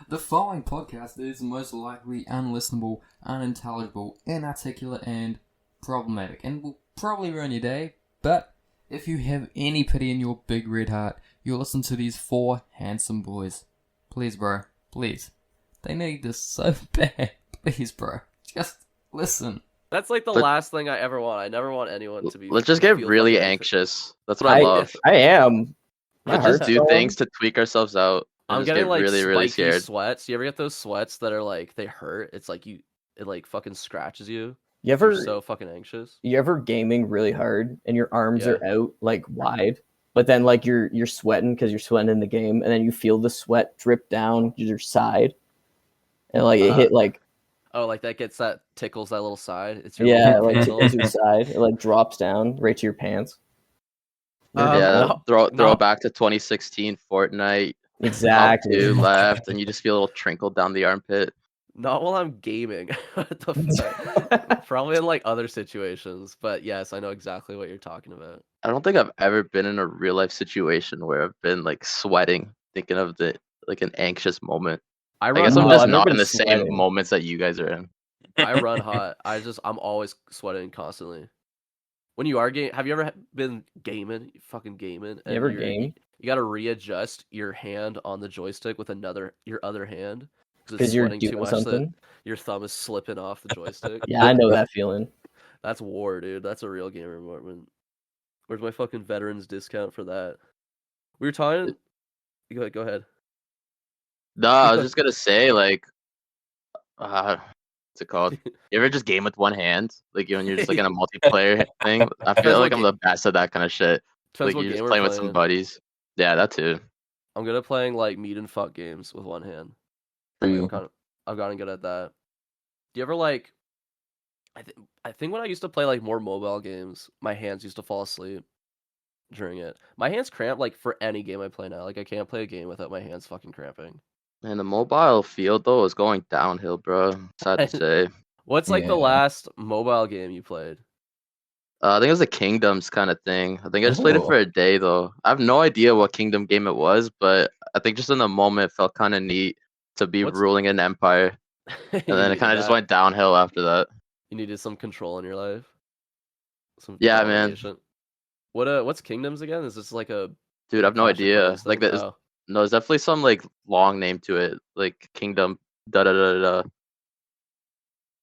The following podcast is most likely unlistenable, unintelligible, inarticulate, and problematic, and will probably ruin your day, but if you have any pity in your big red heart, you'll listen to these four handsome boys. Please, bro. Please. They need this so bad. Please, bro. Just listen. That's like the Let- last thing I ever want. I never want anyone to be. Let's just get feel really fucking anything. anxious. That's what I love. I am. My Let's just heart's do going. things to tweak ourselves out and I'm just getting get like really, really spiky scared. sweats. You ever get those sweats that are like they hurt? It's like it like fucking scratches you. You ever You're so fucking anxious. you ever gaming really hard and your arms Yeah. are out like wide, but then like you're sweating because you're sweating in the game, and then you feel the sweat drip down your side, and like it hit like Oh, like that tickles that little side. It's yeah, little like tickle. tickles your side. It like drops down right to your pants. Um, Yeah, no, throw no. it back to 2016 Fortnite. Up Exactly. two left, and you just feel a little trinkle down the armpit. Not while I'm gaming. What the fuck? Probably in like other situations, but yes, I know exactly what you're talking about. I don't think I've ever been in a real life situation where I've been like sweating, thinking of the like an anxious moment. I I run guess I'm hot. just I've never not been in the same sweating. moments that you guys are in. I run hot. I'm always sweating constantly. When you are have you ever been gaming? Fucking gaming. You ever game? You gotta readjust your hand on the joystick with your other hand Because you're sweating too doing much that something. your thumb is slipping off the joystick. Yeah, I know that feeling. That's war, dude. That's a real gamer moment. Where's my fucking veterans discount for that? We were talking. Go ahead. No, I was just gonna say like, what's it called? You ever just game with one hand? Like when you're just like in a multiplayer thing? I Depends feel what like I'm the best at that kind of shit. Depends Like what you're game just we're playing with some buddies. Yeah, that too. I'm good at playing like meat and fuck games with one hand. Real. I've gotten good at that. Do you ever like? I think when I used to play like more mobile games, my hands used to fall asleep during it. My hands cramp like for any game I play now. Like I can't play a game without my hands fucking cramping. And the mobile field though is going downhill, bro. Sad to say. What's like the Yeah. last mobile game you played? I think it was a Kingdoms kind of thing. I think I just played it Oh. for a day though. I have no idea what Kingdom game it was, but I think just in the moment it felt kind of neat to be What's- ruling an empire, and then it kind of just went downhill after that. You needed some control in your life. Some Yeah, man. domination. What's Kingdoms again? Is this like a Dude, I have no Clash of idea. Clans Like thing? there's Oh. no, there's definitely some like long name to it, like Kingdom. Da da da da.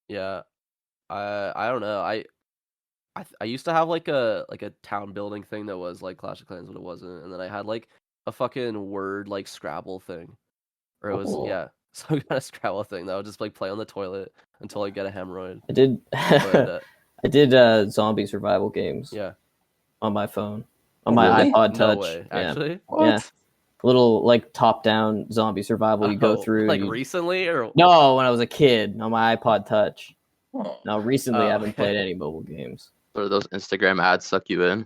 Yeah, I don't know. I used to have like a town building thing that was like Clash of Clans, but it wasn't. And then I had like a fucking word like Scrabble thing, or it was Oh. yeah, some kind of Scrabble thing that I would just like play on the toilet until I get a hemorrhoid. I did. But I did zombie survival games yeah, on my phone, on my Really? iPod no Touch. way. Yeah. Actually, Yeah. Little like top-down zombie survival. You go Oh, through. like you- recently or No, when I was a kid on my iPod Touch. Oh. No, recently Oh, I haven't okay. played any mobile games. Or those Instagram ads suck you in.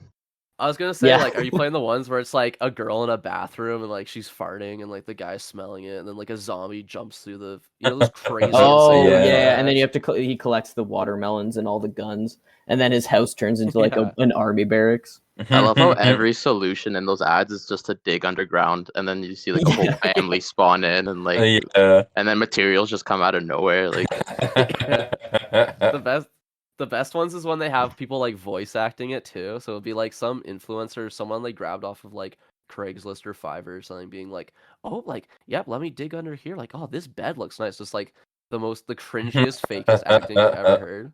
I was gonna say Yeah. like, are you playing the ones where it's like a girl in a bathroom and like she's farting and like the guy's smelling it and then like a zombie jumps through the those crazy. Oh insane yeah, Yeah. and then you have to he collects the watermelons and all the guns, and then his house turns into like Yeah. an army barracks. I love how every solution in those ads is just to dig underground, and then you see like a whole family spawn in, and like, Yeah. and then materials just come out of nowhere. Like, The best ones is when they have people like voice acting it too. So it'll be like some influencer, someone like grabbed off of like Craigslist or Fiverr or something, being like, "Oh, like, yep, let me dig under here. Like, oh, this bed looks nice." Just like the cringiest, fakest acting I've ever heard.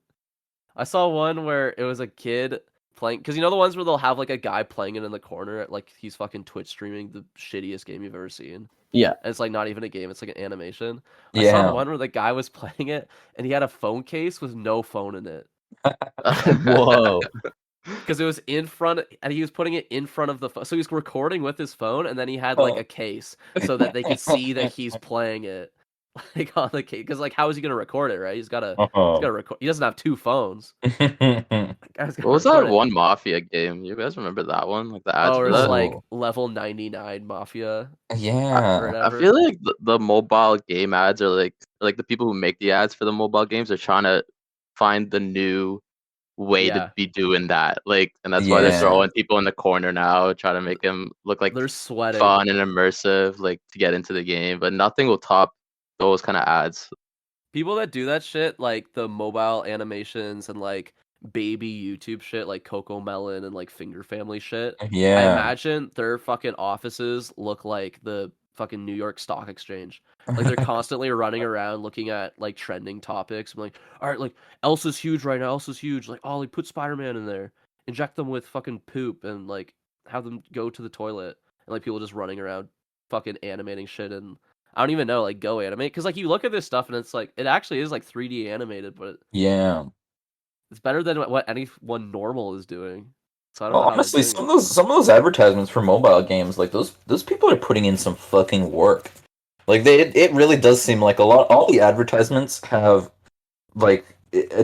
I saw one where it was a kid playing, because you know the ones where they'll have like a guy playing it in the corner, like he's fucking Twitch streaming the shittiest game you've ever seen. Yeah. And it's like not even a game; it's like an animation. I Yeah. saw one where the guy was playing it and he had a phone case with no phone in it. Whoa. Because it was in front, and he was putting it in front of the phone. So he was recording with his phone, and then he had like Oh. a case so that they could see that he's playing it, like on the case. Because like, how is he gonna record it? Right? He's gotta record. He doesn't have two phones. Guy's gotta what was record that it. one Mafia game? You guys remember that one? Like the ads Oh, for it was that? like level 99 Mafia. Or Yeah. I whatever. feel like the mobile game ads are like the people who make the ads for the mobile games are trying to find the new way Yeah. to be doing that. Like, and that's why they're Yeah. throwing people in the corner now, trying to make them look like They're sweating. fun and immersive, like to get into the game. But nothing will top those kind of ads. People that do that shit, like the mobile animations and like baby YouTube shit, like Coco Melon and like Finger Family shit. I Yeah. imagine their fucking offices look like the fucking New York Stock Exchange. Like they're constantly running around looking at like trending topics. I'm like, all right, like Elsa's huge right now. Elsa's huge. Like, oh, like put Spider-Man in there, inject them with fucking poop, and like have them go to the toilet, and like people just running around, fucking animating shit. And I don't even know, like go animate, because like you look at this stuff and it's like it actually is like 3D animated, but Yeah. it's better than what anyone normal is doing. So I don't Well, know how they're honestly, doing some of those advertisements for mobile games, like those people are putting in some fucking work. Like it really does seem like a lot. All the advertisements have like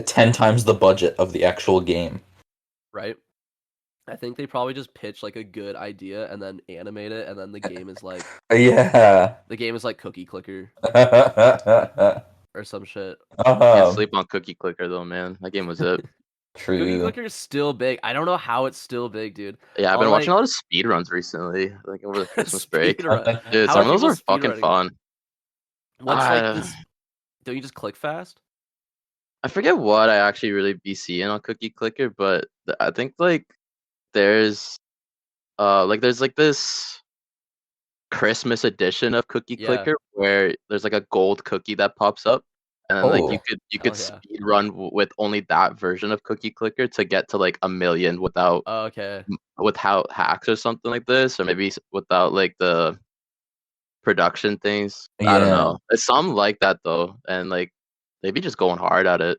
10 times the budget of the actual game. right? I think they probably just pitch like a good idea and then animate it, and then the game is like Yeah. Cookie Clicker or some shit. Can't uh sleep on Cookie Clicker though, man. That game was it. Cookie True. Clicker is still big. I don't know how it's still big, dude. Yeah, I've All, been watching a like- lot of speed runs recently, like over the Christmas break. Speedrun. Dude, How some are of those people are fucking speedrunning? fun. What's like Uh, this? Don't you just click fast? I forget what I actually really be seeing on Cookie Clicker, but I think like there's there's like this Christmas edition of Cookie Yeah. Clicker where there's like a gold cookie that pops up, and then like you Oh. could Hell yeah. speed run with only that version of Cookie Clicker to get to like 1,000,000 without Oh, okay. without hacks or something like this, or maybe without like the production things. I don't Yeah. know. It's something like that though, and like they be just going hard at it.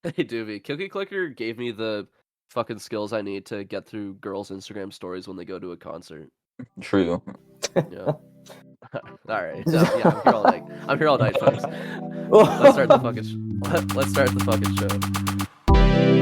They do be. Cookie Clicker gave me the fucking skills I need to get through girls' Instagram stories when they go to a concert. True. Yeah. All right. So, yeah, I'm here all night. I'm here all night, folks. Let's start the fucking. Let's start the fucking show.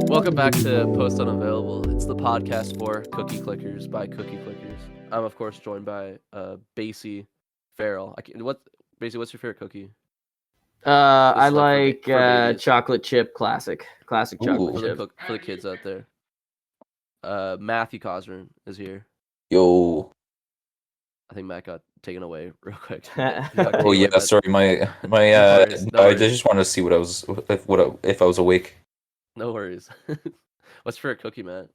Welcome back to Post Unavailable. It's the podcast for Cookie Clickers by Cookie Clickers. I'm of course joined by Basie Farrell. Basie, what's your favorite cookie? I This is like like for babies. chocolate chip classic chocolate Ooh. chip. For the kids out there. Matthew Cosrin is here. Yo. I think Matt got taken away real quick. Oh yeah, sorry. My worries, no I worries. just wanted to see what I was if I was awake. No worries. What's your favorite cookie, Matt?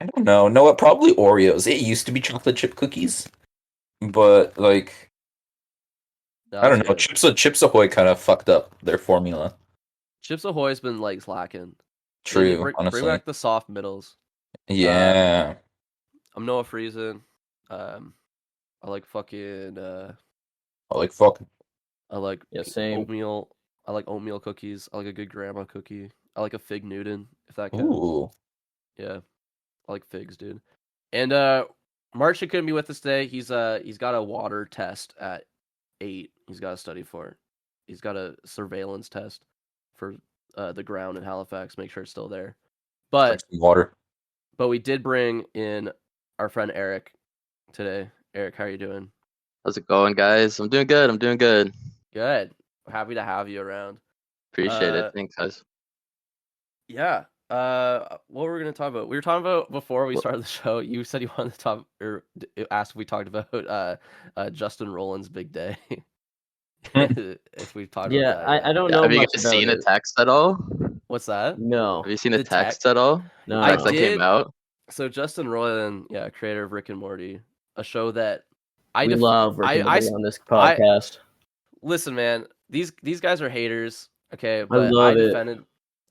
I don't know. No, probably Oreos. It used to be chocolate chip cookies, but like No, I don't that's know. good. Chips Ahoy kind of fucked up their formula. Chips Ahoy's been like slacking. True, Bring honestly. back the soft middles. Yeah. I'm Noah Friesen. I like fucking Like fuck. I like Yeah, same. oatmeal. I like oatmeal cookies. I like a good grandma cookie. I like a fig Newton, if that counts. Ooh. Yeah. I like figs, dude. And Marcia couldn't be with us today. He's got a water test at 8. He's got to study for it. He's got a surveillance test for the ground in Halifax, make sure it's still there. Drink some water. But we did bring in our friend Eric today. Eric, how are you doing? How's it going, guys? I'm doing good. I'm doing good. Good. Happy to have you around. Appreciate it. Thanks, guys. Yeah. What were we gonna talk about? We were talking about before we started the show. You said you wanted to talk, or asked if we talked about Justin Roland's big day. If we talked Yeah, about that. I don't Yeah, know have you much guys about seen the it. text at all? What's that? No, Have you seen the The text text? at all? no. I Text that did. came out. So Justin Roiland, yeah, creator of Rick and Morty, a show that We love Rick and Morty on this podcast. Listen, man, these guys are haters. Okay, I but love it.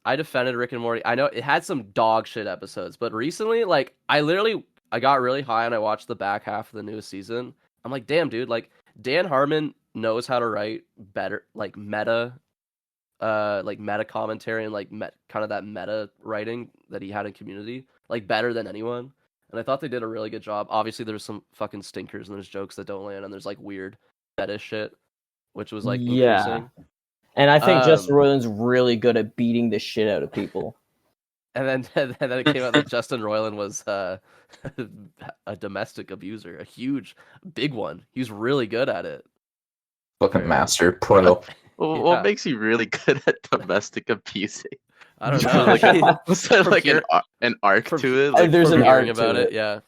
I defended Rick and Morty. I know it had some dog shit episodes, but recently, like, I got really high and I watched the back half of the newest season. I'm like, damn, dude, like Dan Harmon knows how to write better, like meta commentary and like kind of that meta writing that he had in Community, like better than anyone. And I thought they did a really good job. Obviously, there's some fucking stinkers and there's jokes that don't land and there's like weird meta shit, which was like Yeah. increasing. And I think Justin Um, Roiland's really good at beating the shit out of people. And then it came out that Justin Roiland was a domestic abuser, a huge, big one. He was really good at it. Fucking Apparently. master pro. Well, Yeah. what makes you really good at domestic abusing? I don't So, know. like, was there From like hear- an arc from- to it? Like, There's from an hearing art about to it, it. yeah.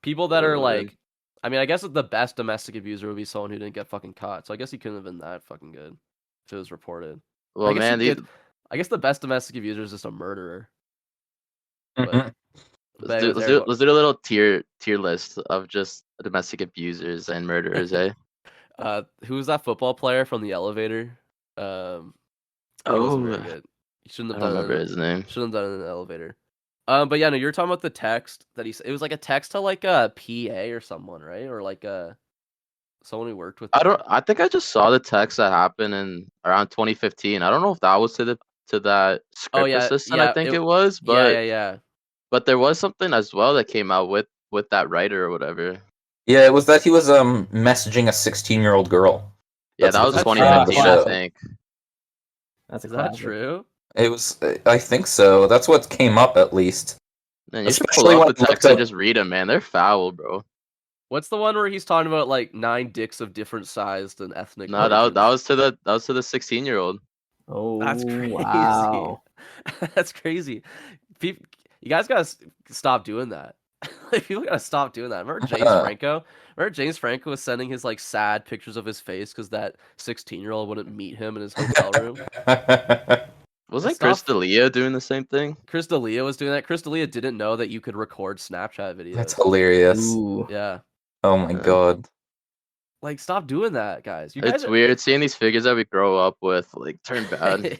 People that are Oh, like, man. I mean, I guess the best domestic abuser would be someone who didn't get fucking caught. So I guess he couldn't have been that fucking good if it was reported. Well, I guess man, I guess the best domestic abuser is just a murderer. But, Mhm. but anyways, Eric, let's do a little tier list of just domestic abusers and murderers, eh? who was that football player from the elevator? He wasn't very good. He shouldn't I have don't done remember it. his name. Shouldn't have done it in the elevator. But yeah, no, you're talking about the text that it was like a text to like a PA or someone, right? Or like someone who worked with them. I think I just saw the text that happened in around 2015. I don't know if that was to that Oh script yeah, assistant. yeah, I think it was, yeah. but there was something as well that came out with that writer or whatever. Yeah, it was that he was messaging a 16-year-old girl. Yeah, That's that what was That's 2015, I classic. think. That's a Is that classic. true? It was. I think so. That's what came up at least. And you should Especially pull when up the I text looked and up- just read them, man. They're foul, bro. What's the one where he's talking about like 9 dicks of different sized and ethnic? No, that origins? was to the 16-year-old. Oh, That's crazy. wow. That's crazy. People, you guys gotta stop doing that. Like, people gotta stop doing that. Remember James Franco? Remember James Franco was sending his like sad pictures of his face because that 16-year-old wouldn't meet him in his hotel room. Wasn't Stop. Chris D'Elia doing the same thing? Chris D'Elia was doing that. Chris D'Elia didn't know that you could record Snapchat videos. That's hilarious. Ooh. Yeah, Oh my Yeah. god. like stop doing that, guys. You guys It's weird seeing these figures that we grow up with like turn bad.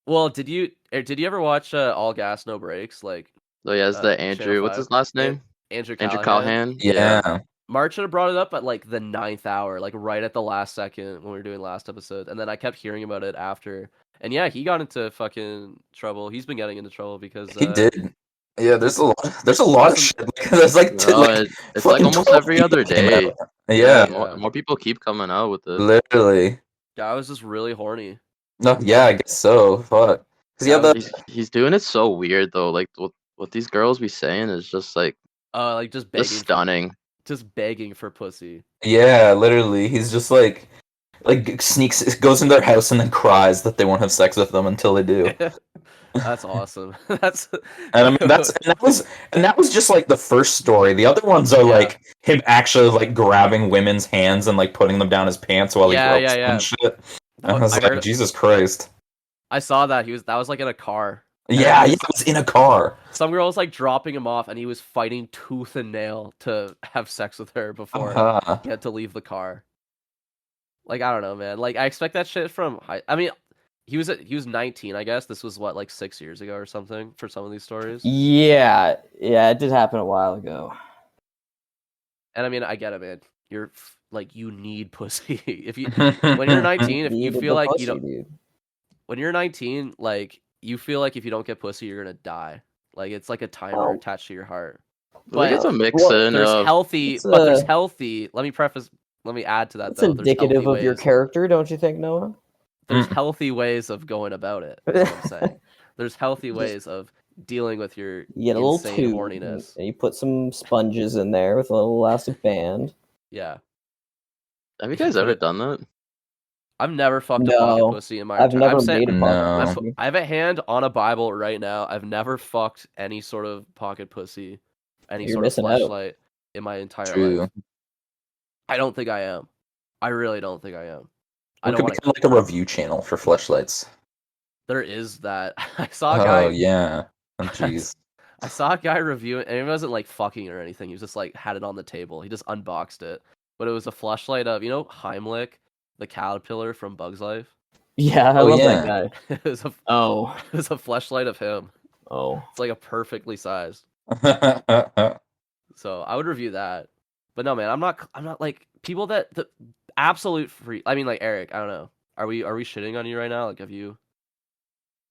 Well, did you ever watch All Gas No Brakes? Like So yeah, it's the Channel Andrew. What's 5? his last name? Andrew Andrew Callahan. Callahan. Yeah. Mark should have brought it up at like the 9th hour, like right at the last second when we were doing last episode, and then I kept hearing about it after. And yeah, he got into fucking trouble. He's been getting into trouble because He did. Yeah, there's a lot. There's a lot of shit. There's like, No, like it's like fucking almost 12 every other people came day. out. Yeah, Yeah. More people keep coming out with it. literally. I was just really horny. No, yeah, I guess so. Fuck. 'Cause yeah, That He's doing it so weird though. Like what these girls be saying is just like like just begging, just stunning. just begging for pussy. yeah, literally. He's just like sneaks, goes in their house and then cries that they won't have sex with them until they do. That's awesome. That's And I mean that was just like the first story. The other ones are Yeah. like him actually like grabbing women's hands and like putting them down his pants while he Yeah, gropes yeah, them yeah. and shit. I I was like, heard- Jesus Christ. I saw that that was like in a car. Yeah, he he was in a car. Some girl was like dropping him off, and he was fighting tooth and nail to have sex with her before Uh-huh. he had to leave the car. Like, I don't know, man. Like, I expect that shit from I mean, he was 19, I guess. This was what, like 6 years ago or something for some of these stories. Yeah, it did happen a while ago. And I mean, I get it, man. You're like, you need pussy. If you when you're 19, if you Needed feel the like pussy, you don't, dude. when you're 19, like you feel like if you don't get pussy, you're gonna die. Like it's like a timer Oh. attached to your heart. But it's a But mix in there's of healthy, It's but there's a- healthy. Let me add to that That's though. There's indicative healthy of your ways- character, don't you think, Noah? There's Mm. healthy ways of going about it. Is what I'm saying. There's healthy Just- ways of dealing with your You get a little insane tube, horniness. and you put some sponges in there with a little elastic band. Yeah, have you guys ever done that? I've never fucked a No, pocket pussy in my I've entire. never I'm saying, made a No. pocket pussy. I have a hand on a Bible right now. I've never fucked any sort of pocket pussy, any You're sort of missing out. fleshlight in my entire True. life. I don't think I am. I really don't think I am. I We don't could want to. become like a review channel for fleshlights. There is that. I saw a guy. Oh yeah. Oh jeez. I saw a guy review it, and it wasn't like fucking or anything. He was just like had it on the table. He just unboxed it, but it was a fleshlight of Heimlich, the caterpillar from Bug's Life. Yeah, I Oh, love yeah. that guy. It was a Oh, fleshlight of him. oh. It's like a perfectly sized. So I would review that. But no, man, I'm not like people that the absolute free. I mean, like Eric, I don't know. Are we shitting on you right now? Like, have you?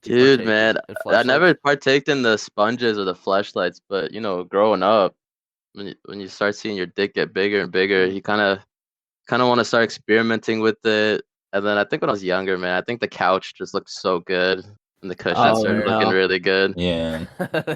Dude, partaken man, in I fleshlights? never partaked in the sponges or the flashlights, but growing up, when you start seeing your dick get bigger and bigger, you kind of want to start experimenting with it. And then I think when I was younger, man, I think the couch just looked so good, and the cushion Oh, started looking no. really good. Yeah.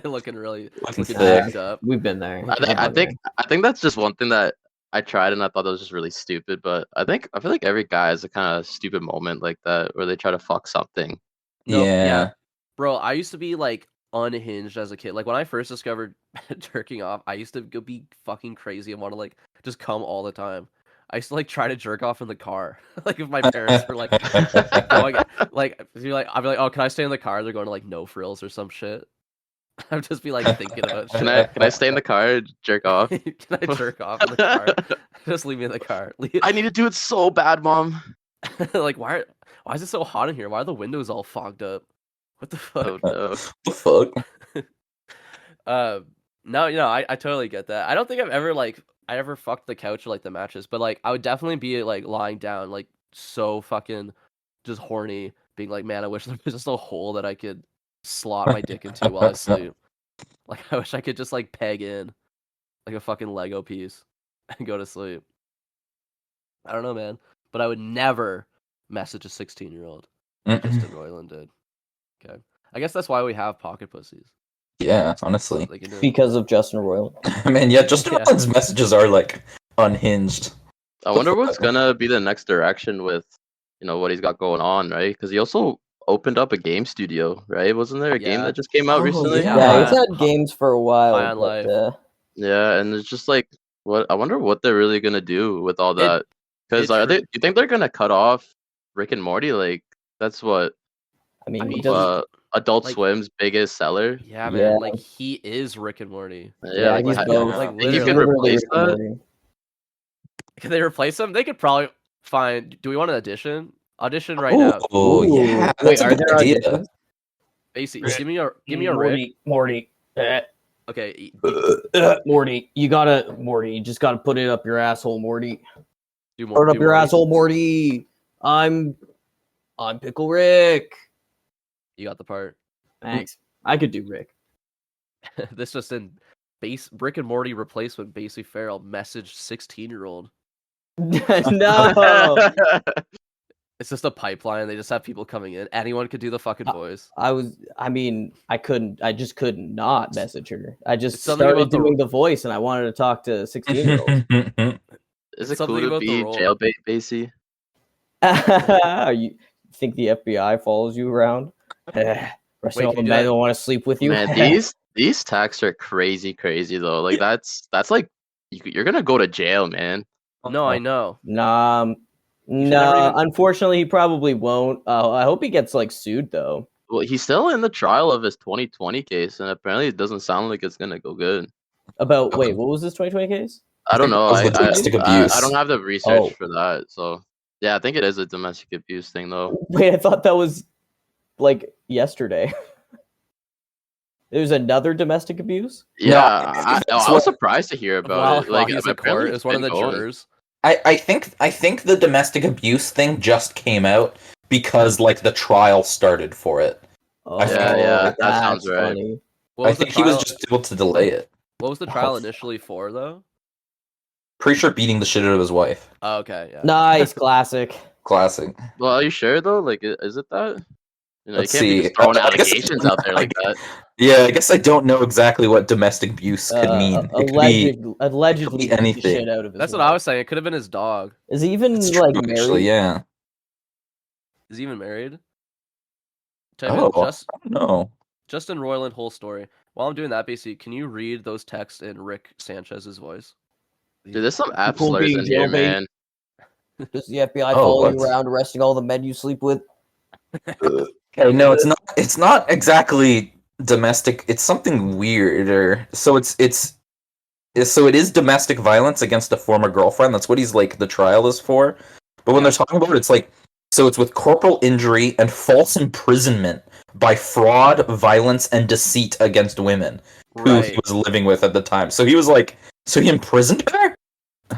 looking Looking looking thick. jacked up. We've been there. I think that's just one thing that I tried and I thought that was just really stupid. But I feel like every guy has a kind of stupid moment like that where they try to fuck something. No, Yeah. bro, I used to be like unhinged as a kid. Like when I first discovered jerking off, I used to go be fucking crazy and want to like just come all the time. I used to like try to jerk off in the car. Like if my parents were like going like if you're like I'd be like, "Oh, can I stay in the car?" They're going to like No Frills or some shit. I'd just be like thinking about shit. Can I stay in the car and jerk off? Can I jerk off in the car? Just leave me in the car. I need to do it so bad, Mom. Like why is it so hot in here? Why are the windows all fogged up? What the fuck? Oh no. The fuck? No, I totally get that. I don't think I ever fucked the couch or like the mattress, but like I would definitely be like lying down, like so fucking just horny, being like, man, I wish there was just a hole that I could slot my dick into while I sleep. Like I wish I could just like peg in like a fucking Lego piece and go to sleep. I don't know, man, but I would never message a 16-year-old. Justin Roiland did. Okay, I guess that's why we have pocket pussies. Yeah, honestly. They can do it. Because of Justin Roiland. I mean, yeah, Justin Yeah. Roiland's messages are like unhinged. I wonder what's gonna be the next direction with, what he's got going on, right? Because he also opened up a game studio, right? Wasn't there a game Yeah. that just came out Oh, recently? yeah. Yeah, he's had games for a while. High on but, Life. Yeah, and it's just like, what? I wonder what they're really gonna do with all that. Because it you think they're gonna cut off Rick and Morty? Like that's what I mean, I mean, he doesn't. Adult like- Swim's biggest seller. Yeah, man. Yeah. Like he is Rick and Morty. Yeah, like, he's I- both. Like think you literally. could replace Rick and that. Morty. Can they replace him? They could probably find. Do we want an audition? Audition right now. Oh, Ooh. yeah. Wait, That's a are good there idea. auditions? Basically, give me a Rick. Morty. Okay, Morty, you just gotta put it up your asshole, Morty. do more. Put it up do your Morty. asshole, Morty. I'm Pickle Rick. You got the part. Thanks. I could do Rick. This just in base Rick and Morty replacement. Basically, Farrell messaged 16-year-old. No. It's just a pipeline. They just have people coming in. Anyone could do the fucking voice. I just couldn't not message her. I just It's something started about the- doing the voice and I wanted to talk to 16-year-olds. Is it Something cool to about the be role. jailbait, Basie? You think the FBI follows you around? Rushing all can the you do men that? that want to sleep with you? Man, these texts are crazy though. Like that's like you're gonna go to jail, man. No, I know. Nah, should never even- unfortunately, he probably won't. I hope he gets like sued though. Well, he's still in the trial of his 2020 case, and apparently it doesn't sound like it's gonna go good. Wait, what was this 2020 case? I don't know. It was the domestic abuse. I don't have the research Oh. for that, so yeah, I think it is a domestic abuse thing though. Wait, I thought that was like yesterday. There's another domestic abuse. Yeah, it's I was surprised to hear about While, it. Like, he's in apparently court, it's one of the been going. jurors. I think the domestic abuse thing just came out because like the trial started for it. Oh, Yeah, that that's sounds right. funny. What I was the think he was trial? just able to delay it. What was the trial initially for, though? Pretty sure beating the shit out of his wife. Oh, okay, yeah. Nice, classic. Classic. Well, are you sure though? Like, is it that? Let's you can't be see. just throwing I guess- allegations out there like that. Yeah, I guess I don't know exactly what domestic abuse could mean. It could be Allegedly beat the anything. shit out of his That's what wife. I was saying. It could have been his dog. Is he even it's like true, married? actually, yeah. Is he even married? Tell you Oh, what, I don't know. Justin Roiland, whole story. While I'm doing that, basically, can you read those texts in Rick Sanchez's voice? Dude, there's some app Cool slurs being in here, jailbait. man. Does the FBI Oh, follow you what? around, arresting all the men you sleep with? Okay, no, it's not. It's not exactly domestic. It's something weirder. So it is domestic violence against a former girlfriend. That's what he's like. The trial is for. But when they're talking about it, it's like so it's with corporal injury and false imprisonment by fraud, violence, and deceit against women who he was living with at the time. So he was like, so he imprisoned her.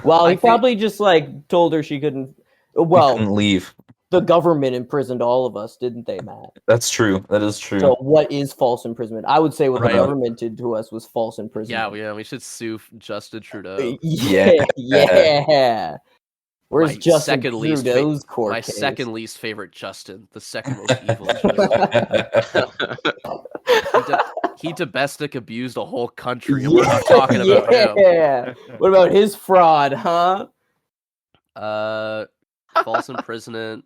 Well, I he think- probably just like told her she couldn't. He Well, couldn't leave. the government imprisoned all of us, didn't they, Matt? That's true. That is true. So what is false imprisonment? I would say what Right. the government did to us was false imprisonment. Yeah, we should sue Justin Trudeau. Yeah. Yeah. Where's My Justin second least Trudeau's court My case? second least favorite Justin, the second most evil Justin. He domestic abused a whole country, and we're not talking about him. Yeah. What about his fraud, huh? False imprisonment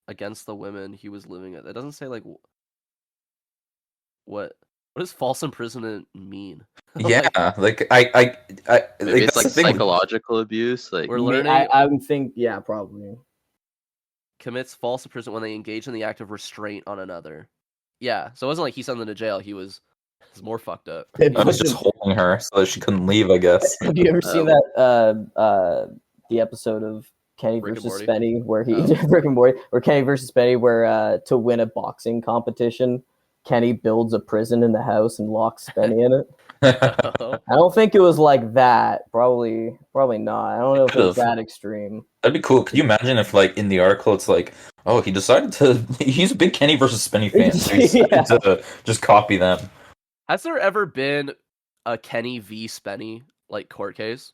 against the women he was living at. It doesn't say like what does false imprisonment mean? Yeah, like Maybe it's that's like the thing. psychological abuse. Like We're learning I would think, yeah, probably. commits false imprisonment when they engage in the act of restraint on another. Yeah, so it wasn't like he sent them to jail. He was more fucked up. They I was put just them- holding her so that she couldn't leave, I guess. Have you ever seen that the episode of Kenny Rick and versus Morty? Spenny where he Oh. Rick and Morty or Kenny versus Spenny where to win a boxing competition, Kenny builds a prison in the house and locks Spenny in it? Oh. I don't think it was like that. Probably not. I don't know if it was Could've. that extreme. That'd be cool. Could you imagine if, like, in the article, it's like, oh, he decided to. He's a big Kenny versus Spenny fan, so he decided to just copy them. Has there ever been a Kenny v. Spenny like court case?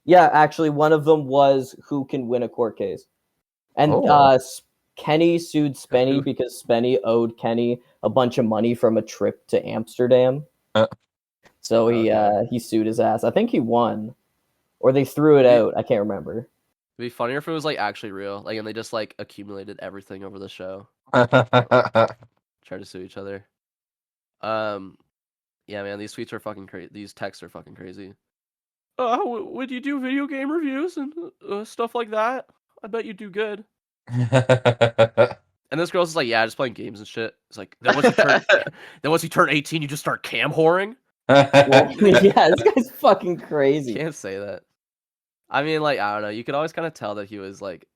Yeah, actually, one of them was who can win a court case, and Oh. Kenny sued Spenny Who? because Spenny owed Kenny a bunch of money from a trip to Amsterdam. So he sued his ass. I think he won, or they threw it out. I can't remember. It'd be funnier if it was like actually real, like, and they just like accumulated everything over the show, try to sue each other. Yeah, man, these tweets are fucking crazy. These texts are fucking crazy. Would you do video game reviews and stuff like that? I bet you do good. And this girl's just like, yeah, just playing games and shit. It's like, then once you turn 18, you just start cam whoring. Well, yeah, this guy's fucking crazy. Can't say that. I mean, like, I don't know. You could always kind of tell that he was like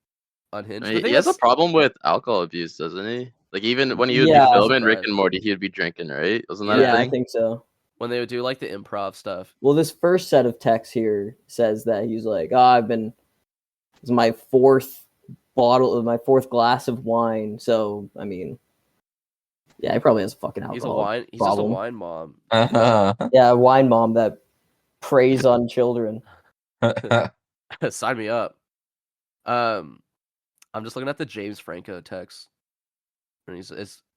unhinged. I The mean, thing he has a is- problem with alcohol abuse, doesn't he? Like even when he would Yeah. be filming That's Rick bad. and Morty, he would be drinking, right? Wasn't that Yeah, a I thing? think so. when they would do like the improv stuff. Well, this first set of texts here says that he's like, this is my fourth glass of wine. So, I mean, yeah, he probably has a fucking alcohol He's just a problem. wine mom. Yeah, a wine mom that preys on children. Sign me up. I'm just looking at the James Franco text, and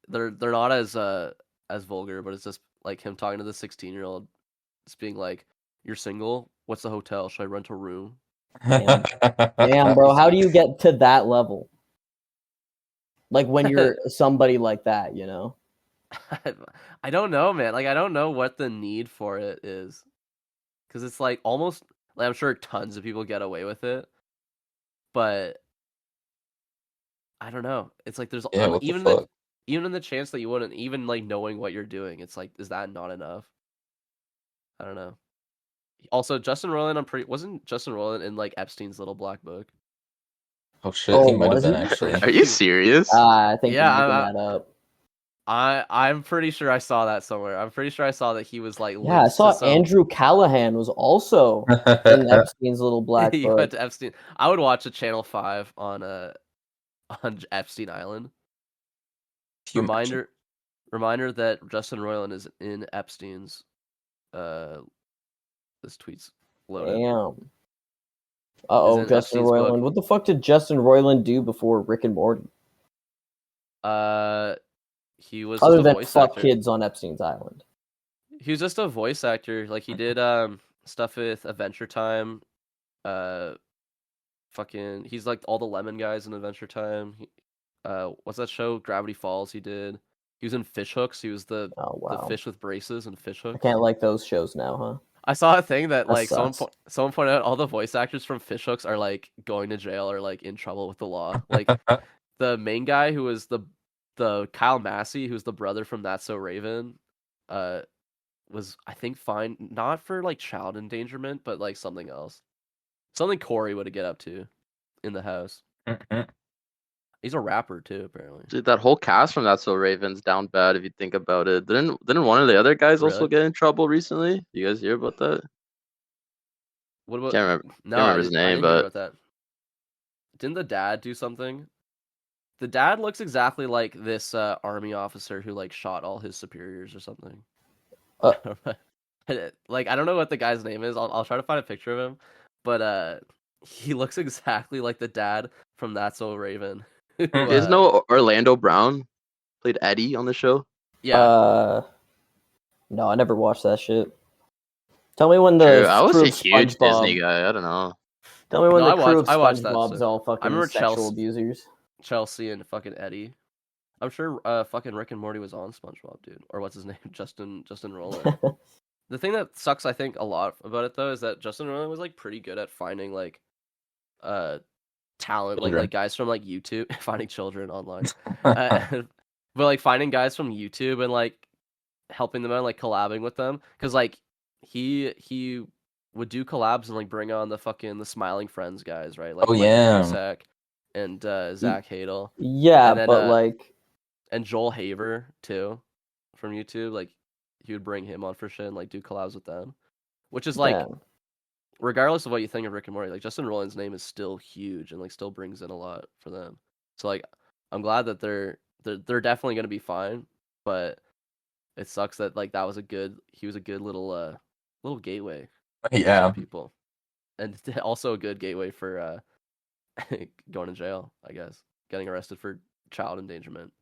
they're not as vulgar, but it's just like him talking to the 16-year-old, just being like, "You're single? What's the hotel? Should I rent a room?" Damn, bro, how do you get to that level? Like when you're somebody like that, you know? I don't know, man. Like, I don't know what the need for it is, because it's like almost like I'm sure tons of people get away with it, but I don't know. It's like there's Yeah, what the even fuck? even in the chance that you wouldn't, even like knowing what you're doing, it's like, is that not enough? I don't know. Also, Justin Roiland, wasn't Justin Roiland in like Epstein's little black book? Oh shit, he might have was been he? actually. Are you serious? I think Yeah, you're making that up. I'm pretty sure I saw that somewhere. I'm pretty sure I saw that he was like Yeah, I linked saw to some... Andrew Callahan was also in Epstein's little black he book. went to Epstein. I would watch a Channel 5 on Epstein Island. Can you imagine? Reminder that Justin Roiland is in Epstein's. This tweet's loaded. Damn. Is in Justin Epstein's Roiland. book. What the fuck did Justin Roiland do before Rick and Morty? He was Other just a than voice fuck actor. kids on Epstein's Island. He was just a voice actor. Like, he did stuff with Adventure Time. He's like all the lemon guys in Adventure Time. What's that show? Gravity Falls. He did. He was in Fish Hooks. He was the wow. fish with braces in Fish I Hooks. can't like those shows now, huh? I saw a thing that That like someone sucks. pointed out all the voice actors from Fish Hooks are like going to jail or like in trouble with the law. Like the main guy who was the Kyle Massey, who's the brother from That's So Raven, was, I think, fined not for like child endangerment, but like something else. Something Corey would get up to in the house. He's a rapper too, apparently. Dude, that whole cast from That's So Raven's down bad if you think about it. Didn't one of the other guys also Really? get in trouble recently? You guys hear about that? What about? Can't remember. No, remember his I name, didn't hear but- about that. Didn't the dad do something? The dad looks exactly like this army officer who like shot all his superiors or something. Like, I don't know what the guy's name is. I'll try to find a picture of him, but he looks exactly like the dad from That's So Raven. You guys know Orlando Brown played Eddie on the show? Yeah, No, I never watched that shit. Tell me when the True, I was crew a of huge Disney SpongeBob. guy. I don't know. Tell me when No, the crew of I watched that SpongeBob's shit. all I fucking remember sexual abusers. Chelsea and fucking Eddie. I'm sure fucking Rick and Morty was on SpongeBob, dude. Or what's his name? Justin Roiland. The thing that sucks, I think, a lot about it though, is that Justin Roiland was like pretty good at finding like talent, Children. like guys from like YouTube, finding children online, but like finding guys from YouTube and like helping them out, like collabing with them, because like he would do collabs and like bring on the Smiling Friends guys, right? Like Oh, Michael yeah. Cusack and Zach Hadel, Yeah, and then, but like, and Joel Haver too, from YouTube. Like he would bring him on for shit and like do collabs with them, which is like, yeah. regardless of what you think of Rick and Morty, like Justin Roiland's name is still huge and like still brings in a lot for them. So like, I'm glad that they're definitely gonna be fine, but it sucks that like he was a good little gateway for Yeah. some people, and also a good gateway for going to jail, I guess, getting arrested for child endangerment.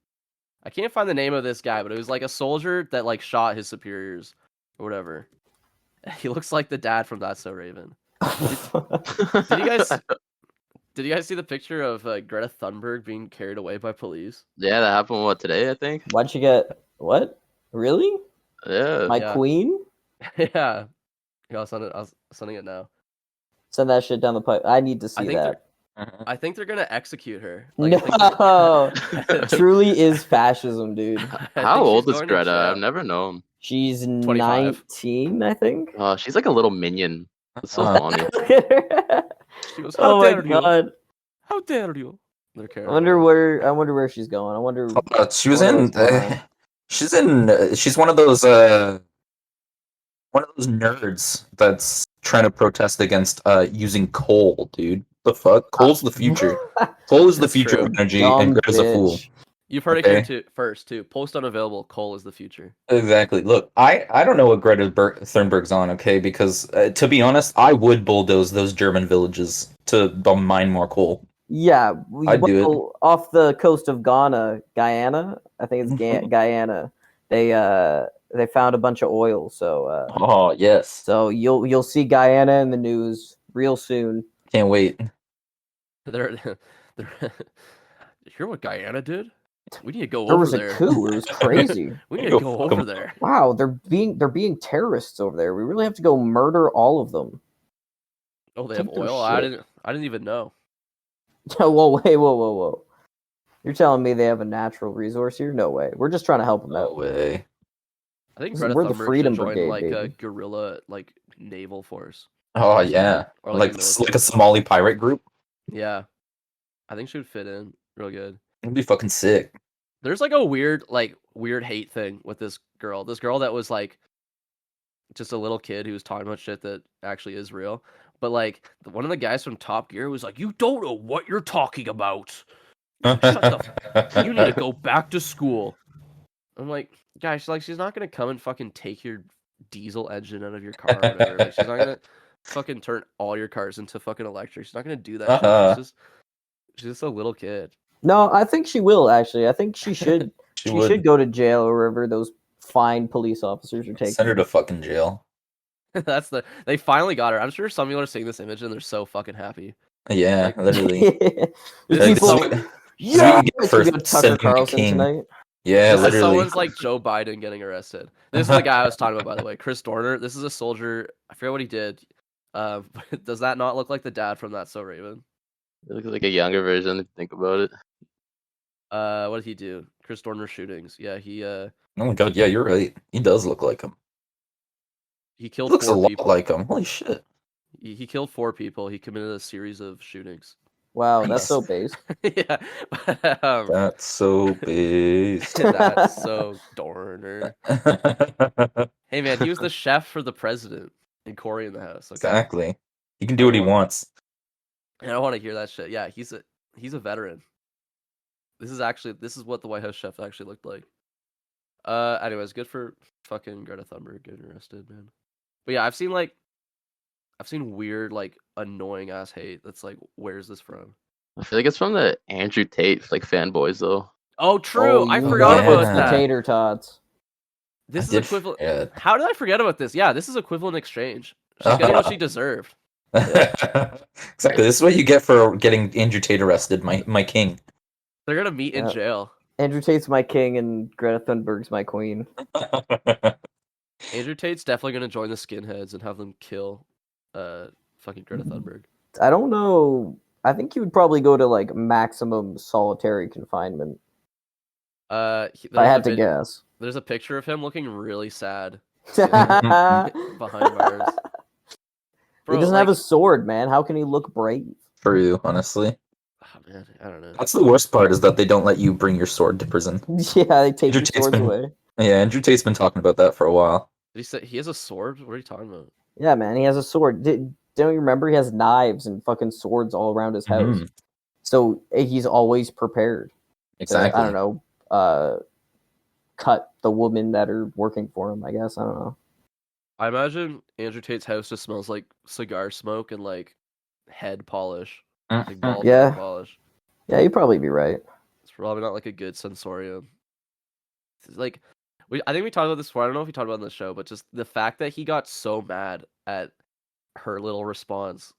I can't find the name of this guy, but it was like a soldier that like shot his superiors or whatever. He looks like the dad from That's So Raven. Did you guys see the picture of Greta Thunberg being carried away by police? Yeah, that happened today, I think. Why'd you get what? Really? Yeah. My Yeah. queen? Yeah. I was sending it now. Send that shit down the pipe. I need to see think that. I think they're gonna execute her. Like, No, truly is fascism, dude. How old is Greta? I've never known. She's 25. 19, I think. Oh, she's like a little minion. That's so Uh, funny. She goes, Oh my god! How dare you? I wonder where she's going. I wonder. she was wonder in. what's going on. She's one of those nerds that's trying to protest against using coal, dude. The fuck? Coal's the future. Coal is the That's future true. of energy, Dumb and Greta's a fool. bitch. You've heard Okay. it here first too. Post unavailable. Coal is the future. Exactly. Look, I don't know what Greta Thunberg's on, okay? Because to be honest, I would bulldoze those German villages to mine more coal. Yeah, I'd do it. off the coast of Guyana. I think it's Guyana. They found a bunch of oil, so Oh yes, so you'll see Guyana in the news real soon. can't wait. They're you hear what Guyana did? We need to go There over was a there. coup. It was crazy. We need to Go go fuck 'em. over there. Wow, they're being terrorists over there. We really have to go murder all of them. Oh, they have Take their oil. I shit. didn't even know. Whoa. You're telling me they have a natural resource here? No way. We're just trying to help them No out. way. I think We're Greta the Thunberg Freedom should join Brigade, like a baby. guerrilla like naval force. Oh yeah, Or like a like military. a Somali pirate group. Yeah, I think she would fit in real good. It'd be fucking sick. There's like a weird hate thing with this girl. This girl that was like just a little kid who was talking about shit that actually is real. But like one of the guys from Top Gear was like, "You don't know what you're talking about. Shut the you need to go back to school." I'm like, guys, she's not gonna come and fucking take your diesel engine out of your car or whatever. Like, she's not gonna fucking turn all your cars into fucking electric. She's not gonna do that shit. She's just a little kid. No, I think she will actually. I think she should. She she would. should go to jail or wherever those fine police officers are taking. Send her her. to fucking jail. They finally got her. I'm sure some people are seeing this image and they're so fucking happy. Yeah, Like- literally. This People, is yeah, we get we for got Tucker sending the Carlson king. tonight. Yeah, This is literally. someone's like Joe Biden getting arrested. This is the guy I was talking about, by the way. Chris Dorner. This is a soldier. I forget what he did. Does that not look like the dad from That's So Raven? It looks like a younger version if you think about it. What did he do? Chris Dorner shootings. Yeah, he Oh my god, yeah, you're right. He does look like him. he He killed looks a 4 lot people. like him. Holy shit. He killed 4 people. He committed a series of shootings. Wow, that's so base. Yeah, but, That's so based. that's so Dorner. Hey man, he was the chef for the president in Corey in the House. Okay? Exactly. He can do what he wants. And I want to hear that shit. Yeah, he's a veteran. This is what the White House chef actually looked like. Anyways, good for fucking Greta Thunberg getting arrested, man. But yeah, I've seen weird, like, annoying ass hate. That's like, where's this from? I feel like it's from the Andrew Tate like fanboys though. Oh, true. Oh, I you forgot love about those that. tater tots. This is did equivalent. forget. How did I forget about this? Yeah, this is equivalent exchange. She's getting what she deserved. Exactly. This is what you get for getting Andrew Tate arrested, my king. They're gonna meet in Yeah. jail. Andrew Tate's my king and Greta Thunberg's my queen. Andrew Tate's definitely gonna join the skinheads and have them kill, fucking Greta Thunberg. I don't know. I think he would probably go to like maximum solitary confinement. If I had to guess. There's a picture of him looking really sad He behind bars. Bro, doesn't like, have a sword, man. How can he look brave? For you, honestly. oh, man, I don't know. That's the worst part is that they don't let you bring your sword to prison. Yeah, they take Andrew your Tate's swords been- away. Yeah, Andrew Tate's been talking about that for a while. Did he say he has a sword? What are you talking about? Yeah, man, he has a sword. Don't you remember? He has knives and fucking swords all around his house. Mhm. So he's always prepared. Exactly. I don't know. Cut the women that are working for him. I guess I don't know. I imagine Andrew Tate's house just smells like cigar smoke and like head polish, like bald Yeah. head polish. Yeah, you'd probably be right. It's probably not like a good sensorium. It's like, I think we talked about this before. I don't know if we talked about it on the show, but just the fact that he got so mad at her little response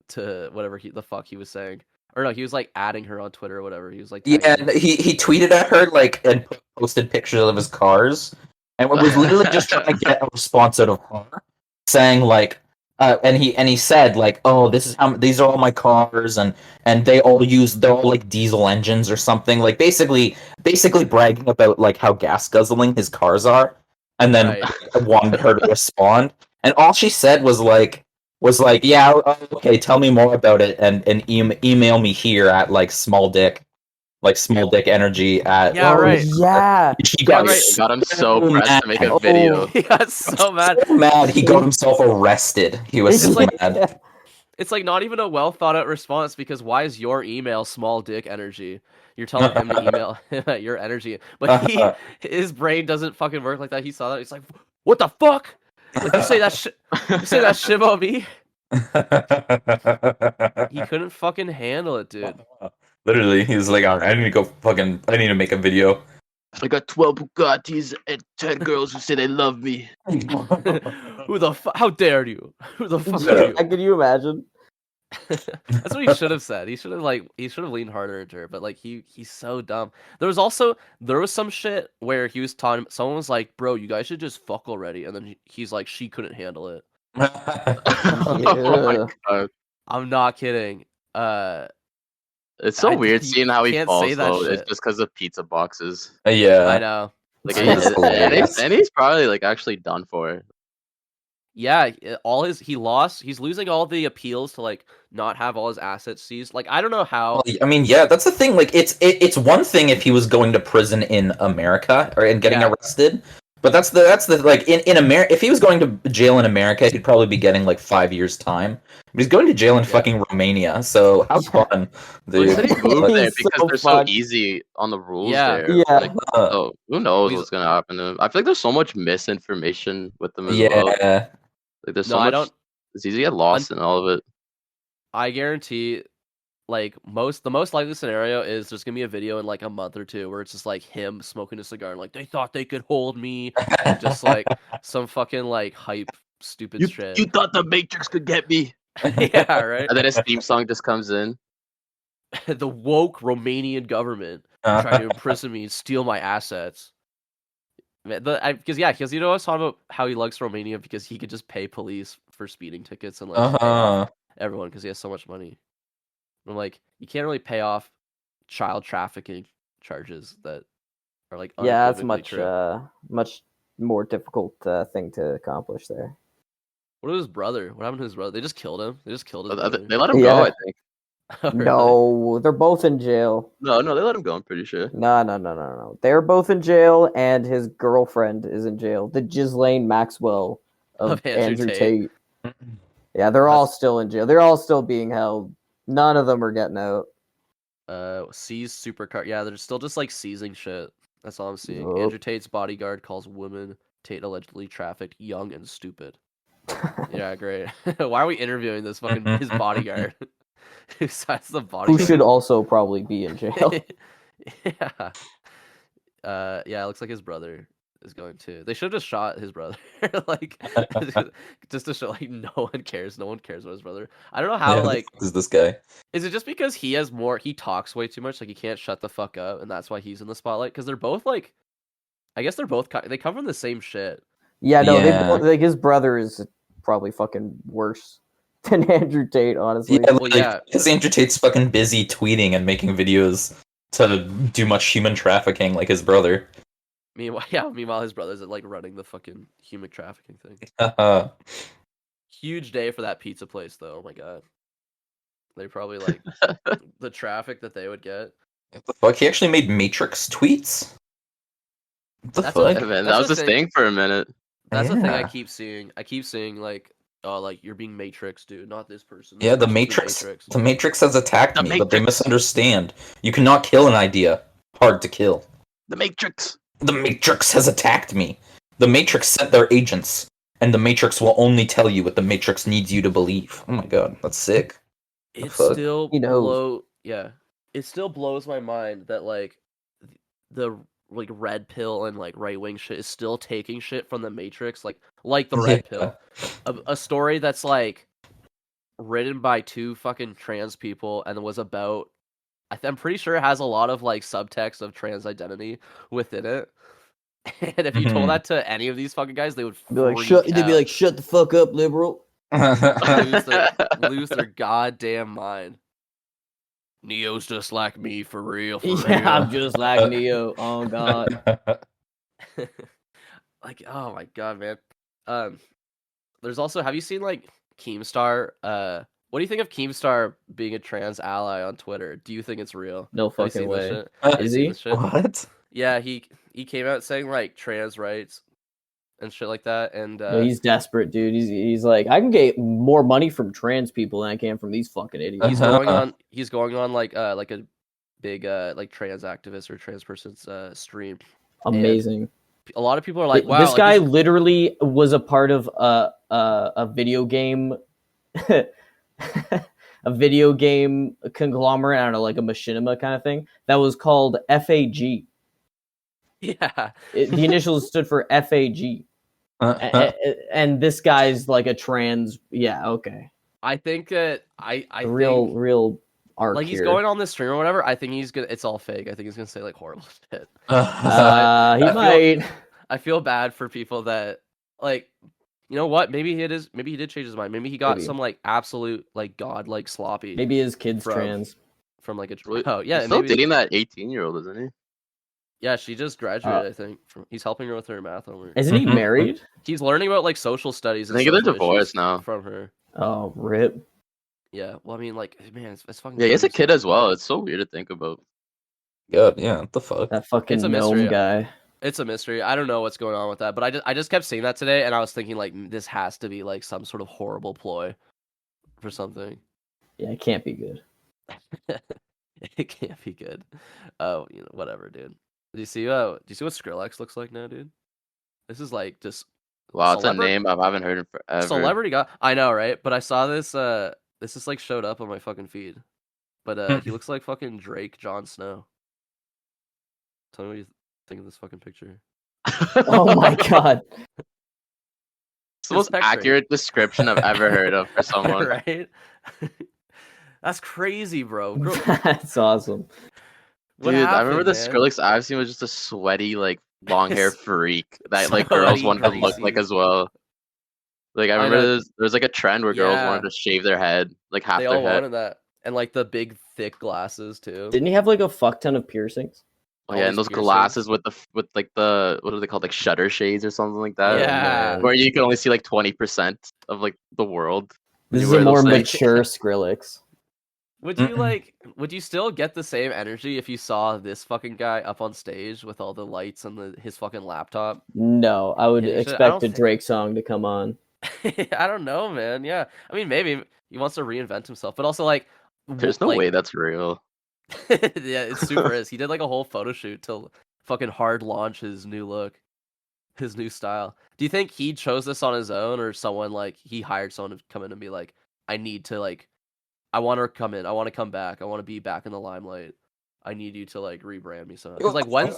to whatever the fuck he was saying. Or no, he was like adding her on Twitter or whatever. He was like, Yeah, tagging and her. he tweeted at her like and posted pictures of his cars, and was literally just trying to get a response out of her, saying like, and he said like, oh, this is how these are all my cars, and they're all like diesel engines or something, like basically bragging about like how gas guzzling his cars are, and then Right. I wanted her to respond, and all she said was like, yeah, okay, tell me more about it, and email me here at like small dick energy at. Yeah, right. Yeah. She Yeah, got right. It got him so pressed to make a Oh. video. He got so mad. so mad he got himself arrested. He was so It's like- mad. It's like not even a well thought out response because why is your email small dick energy? You're telling him to email him at your energy, but his brain doesn't fucking work like that. He saw that. He's like, what the fuck? Like you say that shit. You say that shit about me? He couldn't fucking handle it, dude. Literally, he was like, I need to make a video. I got 12 Bugattis and 10 girls who say they love me. Who the fuck? How dare you? Who the fuck Yeah. are you? Can you imagine? That's what he should have said. He should have leaned harder into her, but like he's so dumb. There was some shit where he was talking. Someone was like, "Bro, you guys should just fuck already," and then he's like, "She couldn't handle it." Oh my god. I'm not kidding. It's so weird you seeing how he can't say falls that though. shit. It's just because of pizza boxes. Yeah. I know. Like It's just hilarious. and he's probably like actually done for. Yeah, he's losing all the appeals to like not have all his assets seized. Like I don't know how. I mean, yeah, that's the thing. Like, it's one thing if he was going to prison in America and getting Yeah. arrested, but that's the like in America. If he was going to jail in America, he'd probably be getting like 5 years time. But he's going to jail in fucking Romania. So how fun, He dude. said he moved there He's because so they're so fucked. easy on the rules Yeah. there. Yeah. Like, so who knows He's- what's gonna happen to him? I feel like there's so much misinformation with them as well. Yeah. Like there's No, so I much. don't. It's easy to get lost in all of it. I guarantee, like the most likely scenario is there's gonna be a video in like a month or two where it's just like him smoking a cigar and like they thought they could hold me, and just like some fucking like hype stupid shit. You thought the Matrix could get me, Yeah, right. and then his theme song just comes in. The woke Romanian government tried to imprison me and steal my assets. Because you know I was talking about how he likes Romania because he could just pay police for speeding tickets and like just pay off everyone because he has so much money. I'm like, you can't really pay off child trafficking charges that are like Yeah, that's unequivocally much true. much more difficult thing to accomplish there. What about his brother? What happened to his brother? They just killed him. They just killed his brother. They let him Yeah. go. I think. Oh, really? No, they're both in jail. No, they let him go. I'm pretty sure. No. They're both in jail, and his girlfriend is in jail. The Ghislaine Maxwell of Andrew Andrew Tate. Tate. Yeah, they're all still in jail. They're all still being held. None of them are getting out. Seize supercar. Yeah, they're still just like seizing shit. That's all I'm seeing. Yup. Andrew Tate's bodyguard calls woman Tate allegedly trafficked young and stupid. Yeah, great. Why are we interviewing this fucking his bodyguard? Besides the Who bodyguard. should also probably be in jail. Yeah. Yeah, it looks like his brother. is going too. They should have just shot his brother, like just to show like no one cares. No one cares about his brother. I don't know how Yeah, who the like fuck is this guy? is it just because he has more? He talks way too much, like he can't shut the fuck up, and that's why he's in the spotlight. Because they're both like, I guess they're both they come from the same shit. Yeah, no, they Yeah. both, like his brother is probably fucking worse than Andrew Tate, honestly. Yeah, Well, like, yeah. because Andrew Tate's fucking busy tweeting and making videos to do much human trafficking like his brother. Meanwhile, his brother's like running the fucking human trafficking thing. Haha. Huge day for that pizza place, though. Oh my god, they probably like the traffic that they would get. What the fuck? He actually made Matrix tweets? What the That's fuck? a- Yeah, man, That's that was the his thing. thing for a minute. That's the thing I Yeah. keep seeing. I keep seeing like, oh, like you're being Matrix, dude, not this person. This Yeah, the person's being Matrix. Matrix. The Matrix has attacked The me, but they Matrix. misunderstand. You cannot kill an idea. Hard to kill. The Matrix. The Matrix has attacked me. The Matrix sent their agents, and the Matrix will only tell you what the Matrix needs you to believe. Oh my god, that's sick. It fuck? still He knows. it still blows my mind that like the like red pill and like right wing shit is still taking shit from the Matrix, like the red pill, a story that's like written by two fucking trans people and was about. I'm pretty sure it has a lot of like subtext of trans identity within it. And if you Mhm. told that to any of these fucking guys, they would Be like, freak they'd be out. like, shut the fuck up, liberal. lose their goddamn mind. Neo's just like me for real. Yeah, I'm just like Neo. Oh god. Like, oh my god, man. There's also, have you seen like Keemstar? What do you think of Keemstar being a trans ally on Twitter? Do you think it's real? No Have you fucking seen this way. shit? Have you Is seen he? this shit? What? Yeah, he came out saying like trans rights and shit like that, and No, he's desperate, dude. He's like, I can get more money from trans people than I can from these fucking idiots. he's going on like a big like trans activist or trans person's stream. Amazing. A lot of people are like, wow, this like, guy literally was a part of a video game, a video game conglomerate. I don't know, like a machinima kind of thing that was called FAG. yeah, The initials stood for FAG. And this guy's like a trans. Yeah, okay. I think that I Real arc like he's here. going on this stream or whatever. I think he's gonna. It's all fake. I think he's gonna say like horrible shit. He I feel- might. I feel bad for people that like. You know what? Maybe it is. Maybe he did change his mind. Maybe he got Maybe. some like absolute like god like sloppy Maybe his kid's From- trans. from like a. Wait, Oh yeah, He's still maybe. dating that 18-year-old, isn't he? Yeah, she just graduated. I think he's helping her with her math homework. Isn't he Mhm. married? He's learning about like social studies. I And think they're social divorced issues now. from her. Oh, rip. Yeah. Well, I mean, like, man, it's fucking. Yeah, he has a crazy. kid as well. It's so weird to think about. God, yeah, what the fuck? That fucking It's a gnome mystery. guy. It's a mystery. I don't know what's going on with that, but I just kept seeing that today, and I was thinking like this has to be like some sort of horrible ploy for something. Yeah, it can't be good. It can't be good. Oh, whatever, dude. Do you see what Skrillex looks like now, dude? This is like just Wow, it's a Celebra- name I haven't heard in forever. celebrity guy. I know, right? But I saw this. This just like showed up on my fucking feed. But he looks like fucking Drake, Jon Snow. Tell me what you think of this fucking picture. Oh my god. It's the most Respect rate. accurate description I've ever heard of for someone. Right? That's crazy, bro. That's awesome. What Dude, I remember happened, the man? Skrillex I've seen was just a sweaty, like, long hair freak that like girls Sweaty, wanted to look like greasy. as well. Like I I remember know. there was like a trend where girls Yeah. wanted to shave their head, like half They their all head. wanted that, and like the big thick glasses too. Didn't he have like a fuck ton of piercings? Oh, all yeah, these and those piercings. glasses with like the what are they called, like shutter shades or something like that. Yeah. Where you can only see like 20% of like the world. when This you is a wear those more things. mature Skrillex. Would you Mm-mm. would you still get the same energy if you saw this fucking guy up on stage with all the lights and his fucking laptop? No, I would Yeah, you should- I expect don't a think- Drake song to come on. I don't know, man. Yeah, I mean, maybe he wants to reinvent himself, but also like, There's no like- way that's real. yeah, it super is. He did like a whole photo shoot to fucking hard launch his new look, his new style. Do you think he chose this on his own, or someone like he hired someone to come in and be like, I need to like, I want to come in, I want to come back, I want to be back in the limelight. I need you to like rebrand me somehow. Because like when's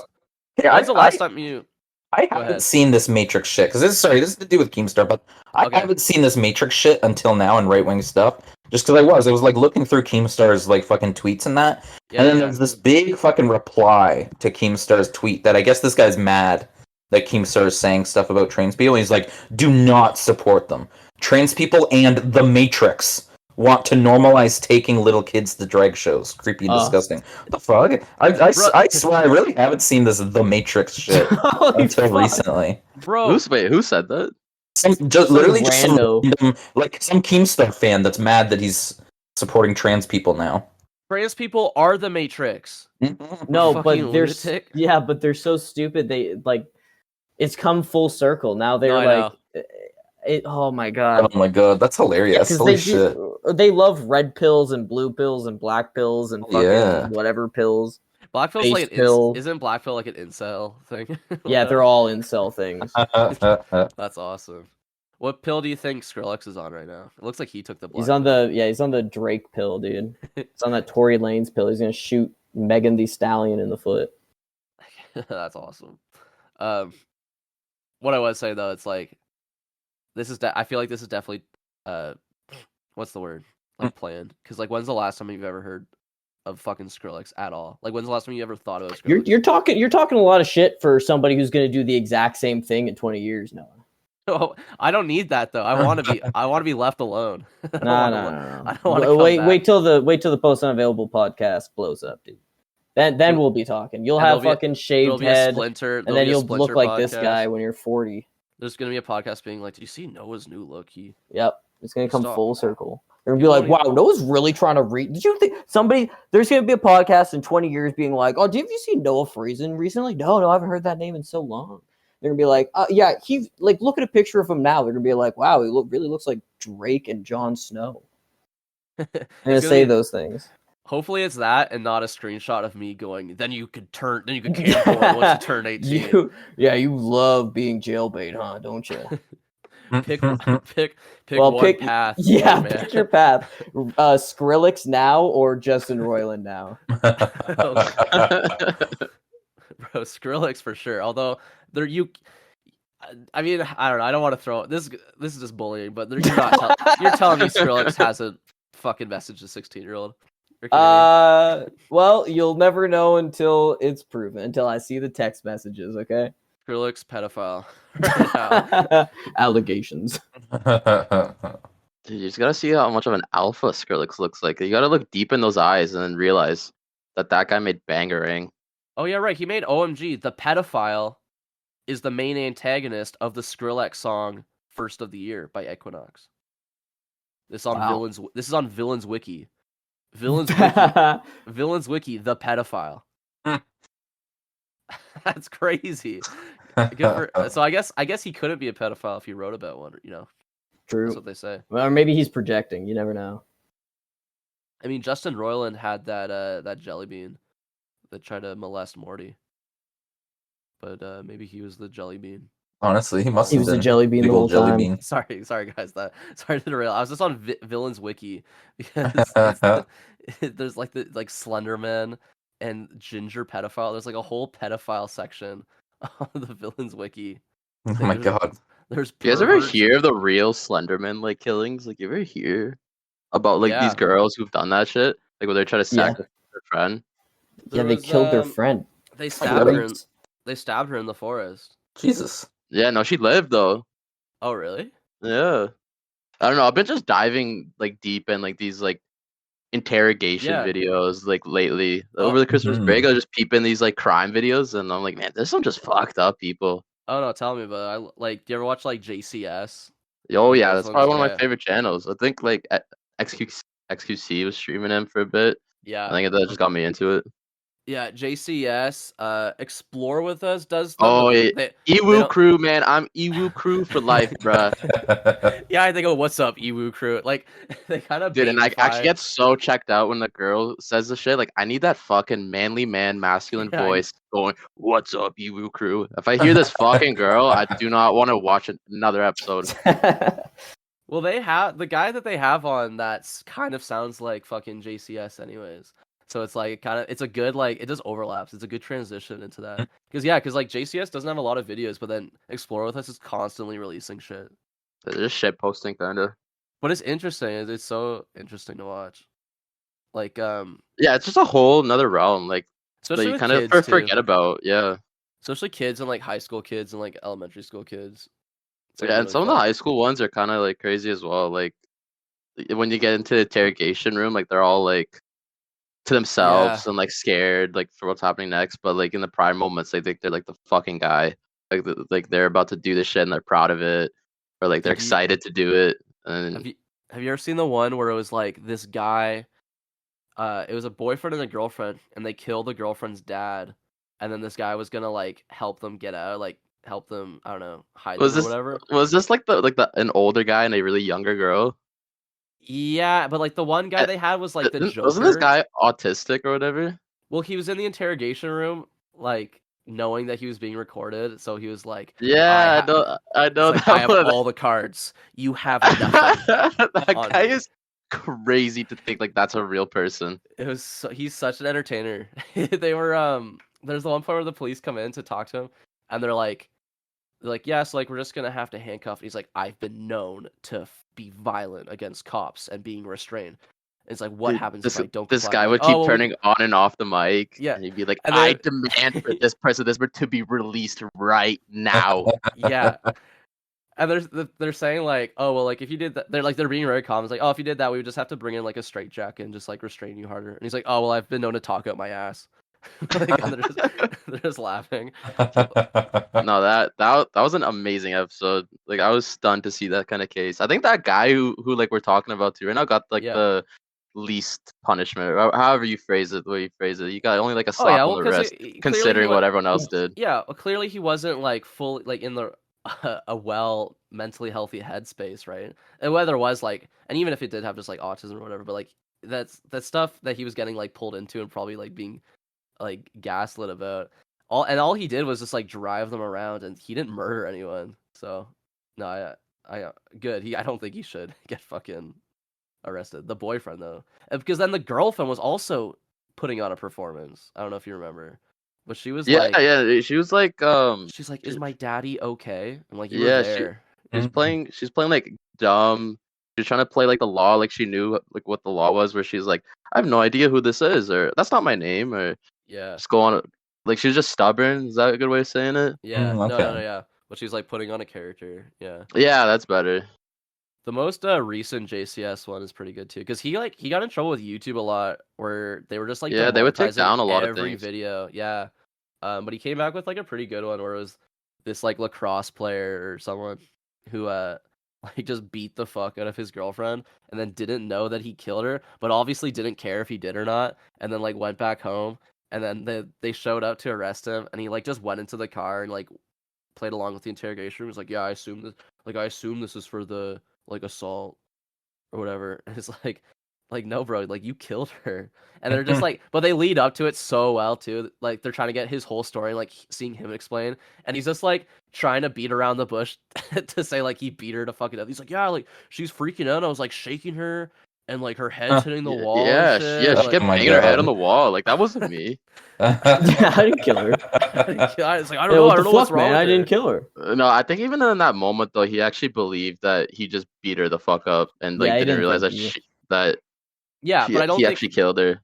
the last time you I Go haven't ahead. seen this Matrix shit because this is to do with Keemstar, but I Okay. haven't seen this Matrix shit until now in right wing stuff. Just because I was like looking through Keemstar's like fucking tweets and that, Yeah, and then yeah. there's this big fucking reply to Keemstar's tweet that I guess this guy's mad that Keemstar is saying stuff about trans people. And he's like, "Do not support them. Trans people and the Matrix want to normalize taking little kids to drag shows. Creepy and disgusting. What the fuck? I swear I really haven't seen this The Matrix shit Holy until fuck. recently. Bro, Who said that? Literally just some rando. random, like some Keemstar fan that's mad that he's supporting trans people now. trans people are the Matrix. No, Fucking but they're lunatic. yeah, but they're so stupid. They like it's come full circle. Now they're I like know. oh my god. Oh my god, that's hilarious. Because Holy they shit. they love red pills and blue pills and black pills and fucking Yeah. whatever pills. Black pill's Face like an pill. isn't black pill like an incel thing? Yeah, they're all incel things. That's awesome. What pill do you think Skrillex is on right now? It looks like he took the black He's on pill. he's on the Drake pill, dude. He's on that Tory Lanez pill. He's gonna shoot Megan Thee Stallion in the foot. That's awesome. What I was saying though, it's like this is I feel like this is definitely what's the word? Like planned. Because like when's the last time you've ever heard of fucking Skrillex at all? Like when's the last time you ever thought about Skrillex? You're talking a lot of shit for somebody who's gonna do the exact same thing in 20 years, Noah. Oh, I don't need that though. I want to be left alone. I don't No. I don't want to Wait till the post unavailable podcast blows up, dude. Then we'll be talking. You'll And have there'll fucking there'll shaved be a head, splinter. and there'll then be a you'll look Splinter like this podcast. guy when you're 40. There's gonna be a podcast being like, "Do you see Noah's new look? He Yep, it's gonna come Stop. full circle. They're gonna be You like, don't "Wow, Noah's really trying to read." Did you think there's gonna be a podcast in 20 years being like, "Oh, have you seen Noah Friesen recently?" No, I haven't heard that name in so long. They're gonna be like, "Yeah, he's like, look at a picture of him now." They're gonna be like, "Wow, he really looks like Drake and Jon Snow." They're gonna gonna say be- those things. Hopefully it's that and not a screenshot of me going, then you could can boy once you turn 18. You love being jailbait, huh? Don't you? Pick Well, one pick- path. Yeah, man. pick your path. Skrillex now or Justin Roiland now? Bro, Skrillex for sure. Although I mean, I don't know. I don't want to throw this is just bullying, but you're telling me Skrillex hasn't fucking messaged a 16-year-old. Well, you'll never know until it's proven, until I see the text messages, okay? Skrillex pedophile. Right now. Allegations. Dude, you just gotta see how much of an alpha Skrillex looks like. You gotta look deep in those eyes and then realize that guy made Bangarang. Oh yeah, right. He made OMG. The pedophile is the main antagonist of the Skrillex song "First of the Year" by Equinox. This is on Villains Wiki. Villains Wiki. The pedophile. That's crazy. So I guess he couldn't be a pedophile if he wrote about one. You know, True. that's what they say. Well, or maybe he's projecting. You never know. I mean, Justin Roiland had that jelly bean that tried to molest Morty, but maybe he was the jelly bean. Honestly, he must He have was the been jelly bean the big whole old jelly time. bean. Sorry guys. Sorry to derail. I was just on Villains Wiki because there's like the Slenderman and Ginger pedophile. There's like a whole pedophile section on the Villains Wiki. Oh my god. There's Do you guys ever perverts. hear of the real Slenderman like killings? Like, you ever hear about like Yeah. these girls who've done that shit? Like, where they try to sacrifice their friend? Yeah, There they was, killed their friend. They stabbed her. Right? They stabbed her in the forest. Jesus. Yeah, no, she lived though. Oh really? Yeah. I don't know. I've been just diving like deep in like these like interrogation Yeah. videos like lately. Oh. Over the Christmas Mhm. break, I just peep in these like crime videos, and I'm like, man, there's some just fucked up people. Oh no, tell me about it. Do you ever watch like JCS? Oh Like yeah, those that's probably ones? one of Yeah. my favorite channels. I think like XQC was streaming him for a bit. Yeah. I think that just got me into it. Yeah, JCS, Explore With Us does them. Oh, but yeah. they Ewu don't- crew, man. I'm Ewu crew for life, bruh. Yeah, I think, oh, what's up, Ewu crew? Like, they kind of Dude, and I actually get so checked out when the girl says the shit. Like, I need that fucking manly man, masculine Yeah, I- voice going, "What's up, Ewu crew?" If I hear this fucking girl, I do not want to watch another episode. Well, they have the guy that they have on that kind of sounds like fucking JCS, anyways. So it's like it's a good like it just overlaps. It's a good transition into that. Because like JCS doesn't have a lot of videos, but then Explore with Us is constantly releasing shit. They're just shit posting kinda. What is interesting is it's so interesting to watch. Like Yeah, it's just a whole another realm like that especially you with kind of kids too. forget about. Yeah. Especially kids and like high school kids and like elementary school kids. It's like Yeah, and really some of the fun. high school ones are kind of like crazy as well. Like when you get into the interrogation room, like they're all like to themselves Yeah. and like scared like for what's happening next. But like in the prime moments, they think they're like the fucking guy. Like like they're about to do this shit and they're proud of it, or like they're Have you excited to do it. And have you ever seen the one where it was like this guy it was a boyfriend and a girlfriend and they killed the girlfriend's dad and then this guy was gonna like help them get out, like help them, I don't know, hide was them or this whatever. was this like the an older guy and a really younger girl? Yeah, but like the one guy they had was like the Wasn't this Joker. guy autistic or whatever? Well, he was in the interrogation room, like knowing that he was being recorded, so he was like, Yeah, I know it's like, I that have one. all the cards. You have nothing. That on guy me." is crazy to think like that's a real person. It was he's such an entertainer. They were there's the one point where the police come in to talk to him and they're like, yes, like we're just gonna have to handcuff. And he's like, I've been known to be violent against cops and being restrained. And it's like, what Dude, happens this if I don't this comply? guy Like, would oh, keep well, turning on and off the mic, Yeah. and he'd be like, And "I then- demand for this person, this to be released right now." yeah. And they're saying like, oh well, like if you did that, they're being very calm. It's like, oh, if you did that, we would just have to bring in like a straitjacket and just like restrain you harder. And he's like, oh well, I've been known to talk out my ass. Like, and they're just laughing. No, that was an amazing episode. Like I was stunned to see that kind of case. I think that guy who like we're talking about too right now got like Yeah. the least punishment, or however you phrase it, the way you phrase it. You got only like a Oh slap yeah, on well, the because wrist, considering what everyone else did. Yeah, well, clearly he wasn't like fully like in the a well mentally healthy headspace, right? And whether it was like, and even if it did have just like autism or whatever, but like that's stuff that he was getting like pulled into and probably like being like gaslit about. All he did was just like drive them around, and he didn't murder anyone. So no, I good. I don't think he should get fucking arrested. The boyfriend though, because then the girlfriend was also putting on a performance. I don't know if you remember, but she was like, Yeah. She was like, she's like, "Is my daddy okay?" I'm like, "You yeah, were there." she's playing like dumb. She's trying to play like the law, like she knew like what the law was. Where she's like, I have no idea who this is, or that's not my name, or Yeah, just go on. Like she was just stubborn. Is that a good way of saying it? yeah, Mm, no, okay. yeah. But she's like putting on a character. Yeah, Yeah, that's better. the most recent JCS one is pretty good too, because he got in trouble with YouTube a lot, where they were just like Yeah, they would take demonetizing down a lot of every things. video. Yeah, but he came back with like a pretty good one where it was this like lacrosse player or someone who like just beat the fuck out of his girlfriend and then didn't know that he killed her, but obviously didn't care if he did or not, and then like went back home, and then they showed up to arrest him, and he like just went into the car and like played along with the interrogation room. He was like, yeah, I assume this is for the like assault or whatever. And it's like no, bro, like you killed her. And they're just like, but they lead up to it so well too. Like they're trying to get his whole story, like seeing him explain, and he's just like trying to beat around the bush to say like he beat her to fuck it up. He's like, yeah, like she's freaking out. I was like shaking her, and like her head's hitting the wall. Yeah, and shit. she Like, kept Oh my banging her head God. on the wall. Like that wasn't me. Yeah, I didn't kill her. it's like, I don't Yeah, know. what I the don't know what's fuck, wrong man? with I didn't her. kill her. No, I think even in that moment though, he actually believed that he just beat her the fuck up and like Yeah, he didn't didn't realize think that he- Yeah, but I don't he think. actually killed her.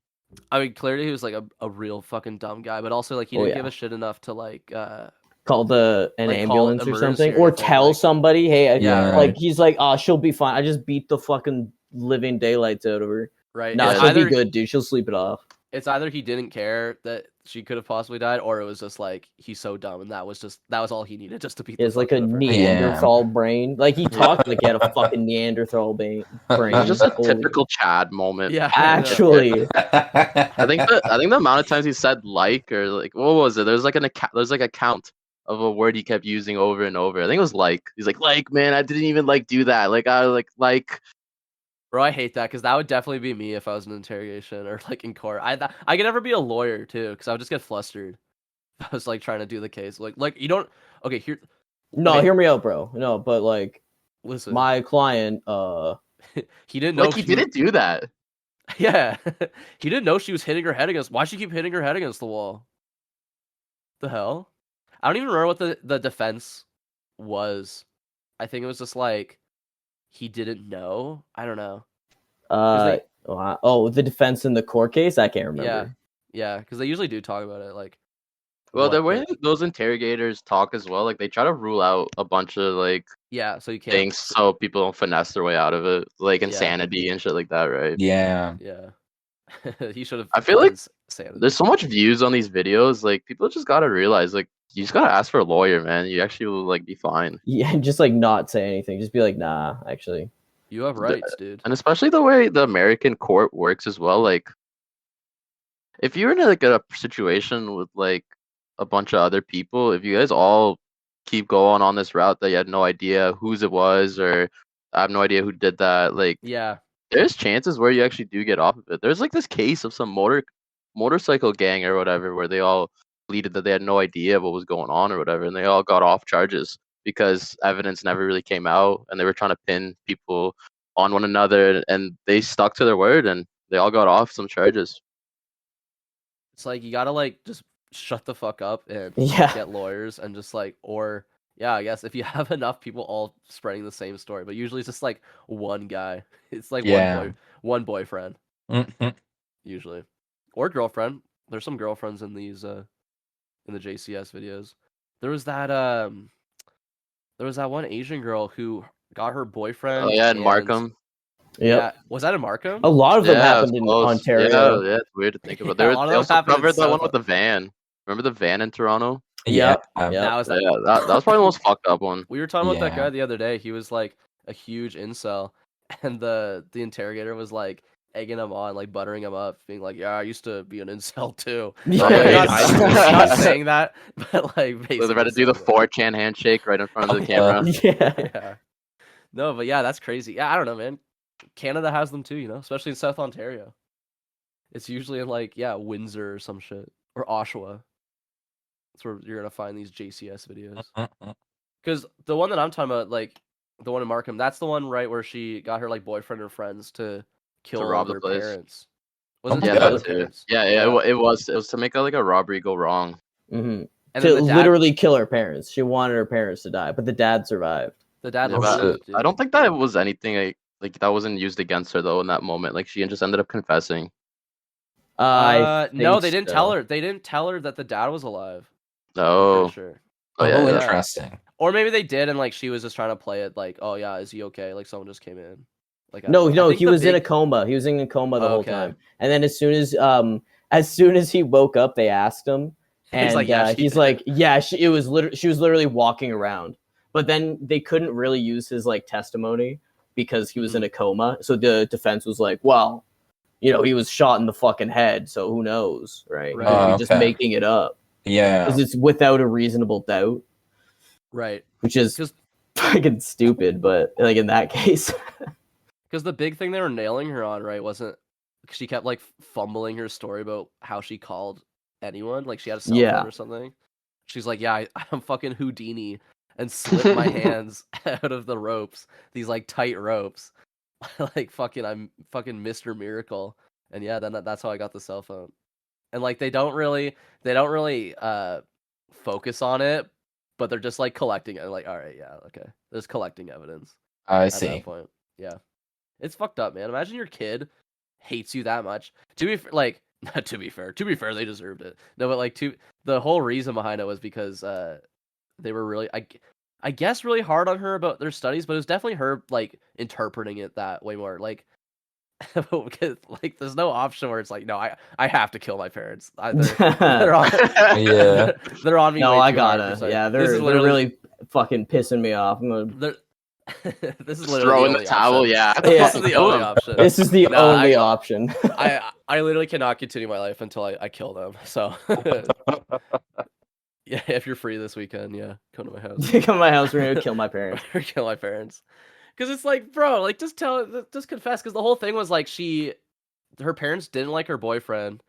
I mean, clearly he was like a real fucking dumb guy, but also like he Oh, didn't yeah. give a shit enough to like Call an like, call ambulance or emergency something, or or anything, tell like- somebody, hey, Yeah, right. like he's like, oh, she'll be fine. I just beat the fucking living daylights out of her. right. Nah, It's she'll either be good, dude. She'll sleep it off. it's either he didn't care that she could have possibly died, or it was just like he's so dumb, and that was all he needed just to beat. It's the like fuck a out of her. Neanderthal brain. Like he talked like he had a fucking Neanderthal brain. It's just a Holy- typical Chad moment. Yeah, Actually, I think the amount of times he said like or like what was it? There's like a count of a word he kept using over and over. I think it was like. He's like man, I didn't even like do that. Like I was like. Bro, I hate that because that would definitely be me if I was in interrogation or like in court. I could never be a lawyer too because I would just get flustered. If I was like trying to do the case, like you don't. Okay, here. no, Okay. hear me out, bro. No, but like Listen, my client, he didn't know. Like he didn't do that. Yeah, he didn't know she was hitting her head against. Why'd she keep hitting her head against the wall? The hell? I don't even remember what the defense was. I think it was just like he didn't know. I don't know. They, the defense in the court case. I can't remember. yeah, because they usually do talk about it. Like, Well, the what way those interrogators talk as well, like they try to rule out a bunch of like yeah, so you can't. things so people don't finesse their way out of it, like Yeah. insanity and shit like that, right? Yeah. Yeah, he should have. I feel like sanity. There's so much views on these videos. Like people just gotta realize, like you just gotta ask for a lawyer, man. You actually will like be fine. Yeah, just like not say anything. Just be like, nah, actually. You have rights, dude. And especially the way the American court works as well. Like if you're in like a situation with like a bunch of other people, if you guys all keep going on this route that you had no idea whose it was, or I have no idea who did that, like Yeah, there's chances where you actually do get off of it. There's like this case of some motorcycle gang or whatever where they all pleaded that they had no idea what was going on or whatever, and they all got off charges because evidence never really came out, and they were trying to pin people on one another, and they stuck to their word, and they all got off some charges. it's like you gotta like just shut the fuck up and Yeah. get lawyers and just like yeah, I guess if you have enough people all spreading the same story, but usually it's just like one guy. It's like Yeah. one boyfriend Mhm. usually, or girlfriend. There's some girlfriends in these in the JCS videos. There was that one Asian girl who got her boyfriend. Oh yeah, and Markham. Yep. Yeah, was that in Markham? A lot of them Yeah, happened it's in close. Ontario. Yeah, it's weird to think about. Yeah, a lot of They them also happened in covered that one South- with the van. Remember the van in Toronto? Yeah. Yep. That was Yeah, that was probably the most fucked up one. We were talking about that Yeah. guy the other day. He was like a huge incel, and the interrogator was like egging him on, like buttering him up, being like, "Yeah, I used to be an incel too." Yeah. Not saying that, but like basically. They're about to do the saying that. 4chan handshake right in front of the Oh, camera. Yeah. Yeah. No, but yeah, that's crazy. Yeah, I don't know, man. Canada has them too, especially in South Ontario. It's usually in like Windsor or some shit, or Oshawa. That's where you're gonna find these JCS videos. Mhm. Because the one that I'm talking about, like the one in Markham, that's the one right where she got her like boyfriend or friends to kill rob the their place. parents. Oh Was it my to God. kill their parents? Yeah, it was to make like a robbery go wrong. hmm And To then the dad, literally kill her parents. She wanted her parents to die, but the dad survived. the dad Yeah, Oh, lived, shit. dude. I don't think that was anything like that wasn't used against her though in that moment. Like she just ended up confessing. I No, think they didn't so. tell her. They didn't tell her that the dad was alive. I'm Oh, pretty sure. oh Oh, yeah, yeah. interesting. Or maybe they did, and like she was just trying to play it like, oh yeah, is he okay? Like someone just came in. Like I No, don't know. I no, think he the was in a big- coma. He was in a coma the whole Okay. time. And then as soon as he woke up, they asked him, and He's like, yeah, she he's did. like, yeah, she was literally walking around. But then they couldn't really use his like testimony because he was in a coma. So the defense was like, well, he was shot in the fucking head, so who knows, right? He Right. could be Oh, just okay. making it up Yeah. because it's without a reasonable doubt, Right. which is Because fucking stupid. But like in that case, the big thing they were nailing her on, right, wasn't she kept like fumbling her story about how she called anyone, like she had a cell Yeah. phone or something. She's like, yeah, I'm fucking Houdini and slipped my hands out of the ropes, these like tight ropes, like I'm fucking Mr. Miracle, and yeah, then that's how I got the cell phone. And like they don't really focus on it, but they're just like collecting it. Like, all right, yeah, okay, there's collecting evidence I at see. that point. Yeah. It's fucked up, man. Imagine your kid hates you that much. To be like, not to be fair. To be fair, they deserved it. No, but like the whole reason behind it was because they were really I guess really hard on her about their studies, but it was definitely her like interpreting it that way more. Like because like there's no option where it's like, no, I have to kill my parents. They're on Yeah. they're on me. no, way I too hard gotta. for Yeah, this they're is literally really fucking pissing me off. I'm gonna. this is just literally throw in the only towel. option. Yeah, Yeah. This is the only option. This is the Nah, only option. I literally cannot continue my life until I kill them. So yeah, if you're free this weekend, yeah, come to my house. Come to my house. We're gonna kill my parents. Or kill my parents. Because it's like, bro, like just confess. Because the whole thing was like her parents didn't like her boyfriend,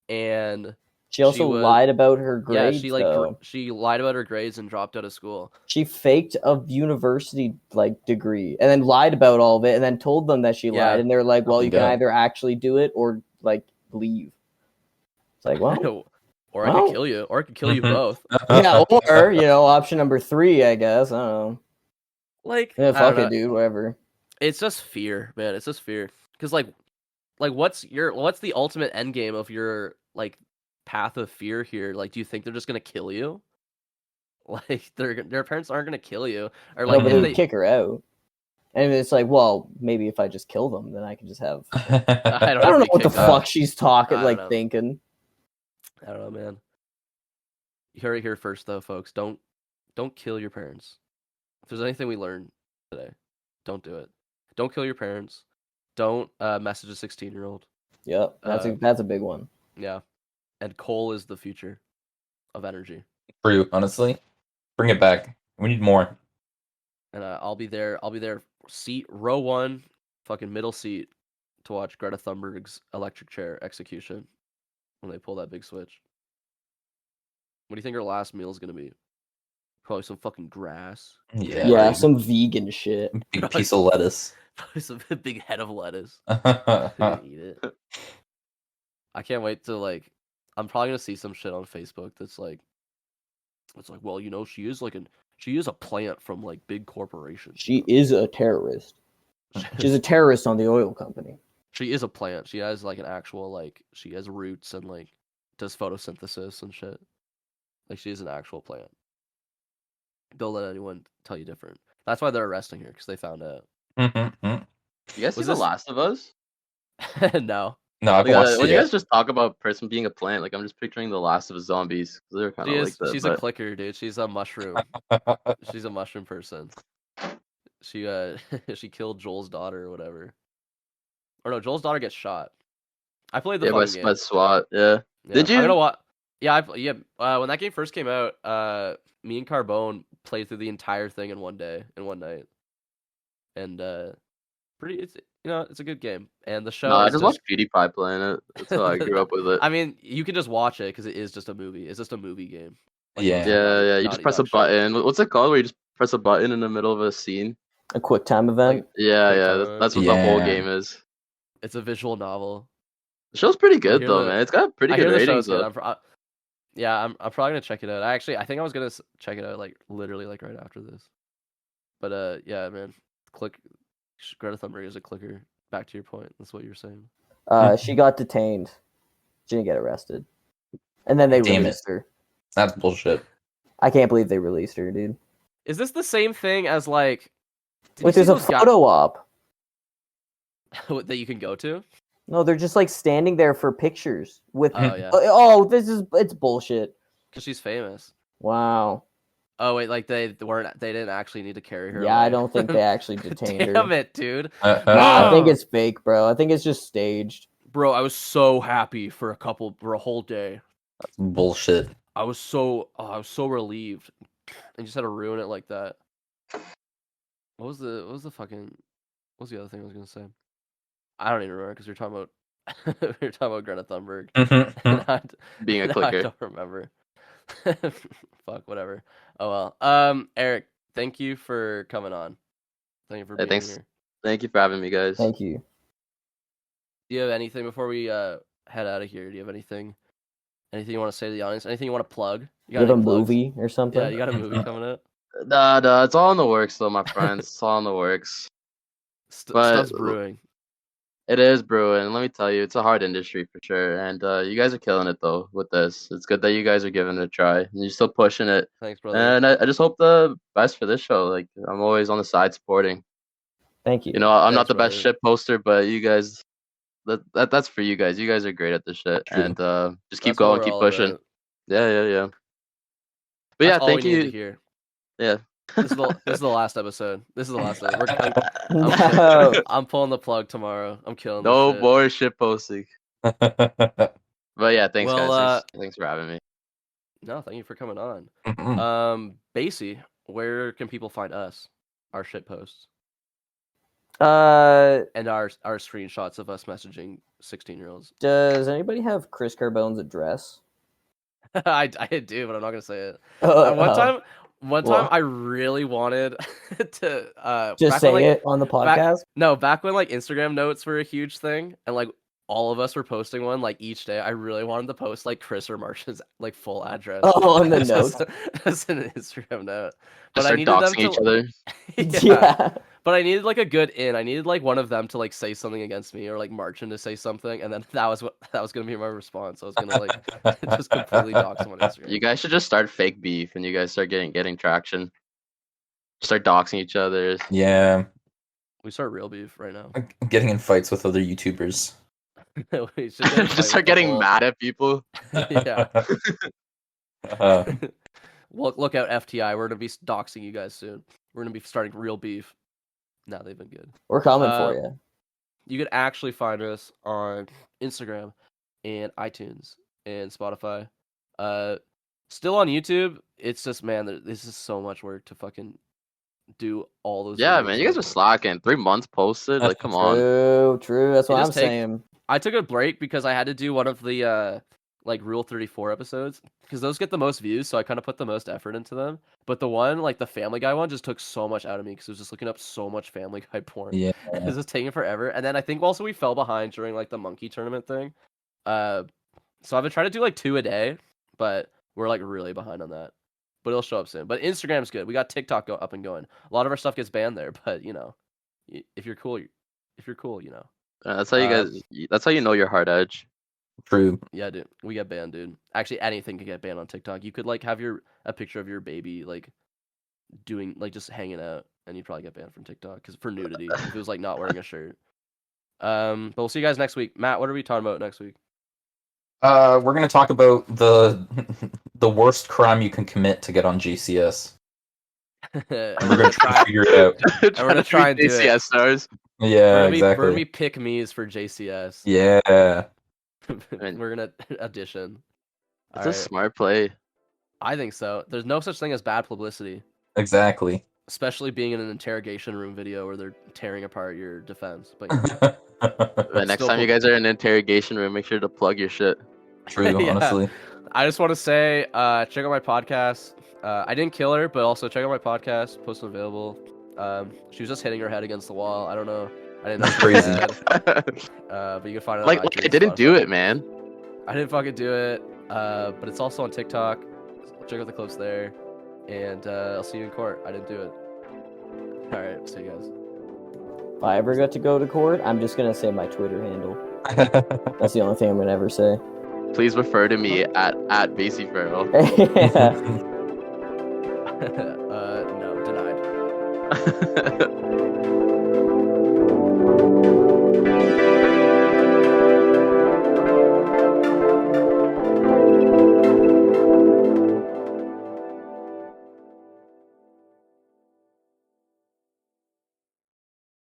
and She also was- lied about her grades. Yeah, she like though. she lied about her grades and dropped out of school. She faked a university degree and then lied about all of it and then told them that she Yeah. lied and they're like, well, Oh, you can God. either actually do it or leave. It's like, well, Or I Well- could kill you, or I could kill you Mhm. both. yeah, or option number 3, I guess. I don't know. Like, Yeah, I fuck don't know. it, dude. Whatever. It's just fear, man. It's just fear. Because like what's the ultimate end game of your like path of fear here? Like, do you think they're just gonna kill you? Like, their parents aren't gonna kill you, or like No, but if they they, would kick her out. And it's like, well, maybe if I just kill them, then I can just have. I I don't know what the kicked out. fuck she's talking, I don't know. thinking. I don't know, man. You heard it here first, though, folks. Don't kill your parents. If there's anything we learned today, don't do it. Don't kill your parents. Don't message a 16-year-old. Yep, that's a big one. Yeah, and coal is the future of energy. True, honestly. Bring it back. We need more. And I'll be there. Seat row 1, fucking middle seat, to watch Greta Thunberg's electric chair execution when they pull that big switch. What do you think her last meal is gonna be? Probably some fucking grass. Yeah. Yeah, big- some vegan shit. big piece of lettuce. Probably some big head of lettuce. Yeah, Eat it. I can't wait to like. I'm probably gonna see some shit on Facebook that's like, it's like, well, she is a plant from like big corporations. She is a terrorist. She's a terrorist on the oil company. She is a plant. She has like an actual like she has roots and like does photosynthesis and shit. Like she is an actual plant. Don't let anyone tell you different. That's why they're arresting her because they found out. You guys see Was The this- Last of Us? No, No, I've Like, watched when it you yet. guys just talk about a person being a plant, like I'm just picturing The Last of Us zombies. 'Cause they're kind of like that. she's but... a clicker, dude. She's a mushroom. She's a mushroom person. She she killed Joel's daughter or whatever. Or no, Joel's daughter gets shot. I played the yeah, by, fucking by game. SWAT. Yeah. Yeah. Did you? I'm gonna watch. Yeah, when that game first came out, me and Carbone played through the entire thing in one night, and it's it's a good game. And the show. No, I is just watched PewDiePie playing it. That's how I grew up with it. I mean, you can just watch it because it is just a movie. It's just a movie game. Yeah. Yeah. You Naughty just press a Dog shit. button. What's it called? Where you just press a button in the middle of a scene? A quick time event. Yeah. Quick Yeah. time That's what the whole Yeah. game is. It's a visual novel. The show's pretty good hear though, the- man. It's got pretty I good hear the ratings show's good. though. I'm probably gonna check it out. I think I was gonna check it out like literally like right after this. But yeah, man, Greta Thunberg is a clicker. Back to your point. That's what you're saying. She got detained. She didn't get arrested. And then they Damn released her. That's bullshit. I can't believe they released her, dude. Is this the same thing as like? did you Wait, see there's a those guy- photo op. that you can go to? No, they're just standing there for pictures with. Oh yeah, Oh, it's bullshit. because she's famous. Wow. Oh wait, like they didn't actually need to carry her. Yeah, I away. don't think they actually detained her. Damn it, dude. Nah, I think it's fake, bro. I think it's just staged. Bro, I was so happy for a whole day. Bullshit. I was so relieved, and just had to ruin it like that. What was the other thing I was gonna say? I don't even remember because we were talking about Greta Thunberg. Being a Now I clicker. don't remember. Fuck, whatever. Oh well. Eric, thank you for coming on. Thank you for being thanks. here. Thank you for having me, guys. Thank you. Do you have anything before we head out of here? Do you have anything you want to say to the audience? Anything you want to plug? You have a any plugs? movie or something? Yeah, you got a movie coming out. Nah, it's all in the works though, my friends. It's all in the works. But- Stuff's brewing. It is brewing. Let me tell you, it's a hard industry for sure. And you guys are killing it though with this. It's good that you guys are giving it a try. And you're still pushing it. Thanks, brother. And I just hope the best for this show. Like I'm always on the side supporting. Thank you. You know, I'm not Thanks, the best brother. shit poster, but you guys, that's for you guys. You guys are great at this shit. True. And just keep That's what going, we're keep all pushing. about. Yeah. But That's yeah, all thank we need to you. hear. Yeah. This is the last episode. This is the last episode. No. I'm pulling the plug tomorrow. I'm killing this No shit. more shit posting. But yeah, thanks Well, guys. Thanks for having me. No, thank you for coming on. Mhm. Basie, where can people find us? Our shit posts Uh, and our screenshots of us messaging 16-year-olds. does anybody have Chris Carbone's address? I do, but I'm not gonna say it. Oh, One time, Well. I really wanted to just back say when, like, it on the podcast. back when like Instagram notes were a huge thing, and like all of us were posting one like each day. I really wanted to post like Chris or Marsh's like full address. Oh, on the Just notes. as an Instagram note. But Just I start needed them doxing to each other. yeah. But I needed like a good in. I needed like one of them to like say something against me or like Marchin to say something, and then that was gonna be my response. I was gonna like just completely dox him on Instagram. You guys should just start fake beef, and you guys start getting traction. Start doxing each other. Yeah, We start real beef right now. getting in fights with other YouTubers. We should get in a fight Just start with the getting whole- mad at people. Yeah. Uh, Look out, FTI. We're gonna be doxing you guys soon. We're gonna be starting real beef. Nah, they've been good. We're coming Uh, for you. You could actually find us on Instagram and iTunes and Spotify. Still on YouTube. It's just, man, this is so much work to fucking do all those. Yeah, videos man, you guys up. are slacking. 3 months posted. Like, come on. True. That's what It I'm just take- saying. I took a break because I had to do one of the like Rule 34 episodes because those get the most views, so I kind of put the most effort into them. But the one, like the Family Guy one, just took so much out of me because I was just looking up so much Family Guy porn. yeah. It was just taking forever. And then I think also we fell behind during like the monkey tournament thing. So I've been trying to do like 2 a day, but we're like really behind on that. But it'll show up soon. But Instagram's good. We got TikTok up and going. A lot of our stuff gets banned there, but you know, if you're cool, you know. That's how you guys. That's how you know you're hard edge. True. Yeah, dude, we get banned, dude. Actually, anything could get banned on TikTok. You could like have a picture of your baby like doing like just hanging out, and you'd probably get banned from TikTok because for nudity if it was like not wearing a shirt. But we'll see you guys next week. Matt, what are we talking about next week? We're gonna talk about the the worst crime you can commit to get on GCS. And And we're gonna try to figure it out. we're gonna try and do it. ACS stars. Yeah, We're exactly. gonna be pick me's for JCS. Yeah. We're gonna audition. It's a Alright. smart play. I think so. There's no such thing as bad publicity, Exactly. especially being in an interrogation room video where they're tearing apart your defense. But But next Still time you cool. guys are in an interrogation room, make sure to plug your shit. True, Yeah. honestly. I just want to say, check out my podcast. I didn't kill her, but also check out my podcast, Post Unavailable. She was just hitting her head against the wall. I don't know. I didn't know. That's she was crazy. dead. But you can find it. like, on I iTunes, didn't do Spotify. it, man. I didn't fucking do it. But it's also on TikTok. Check out the clips there. And I'll see you in court. I didn't do it. All right. See you guys. If I ever get to go to court, I'm just gonna say my Twitter handle. That's the only thing I'm gonna ever say. Please refer to me at Basie Farrell. No, denied.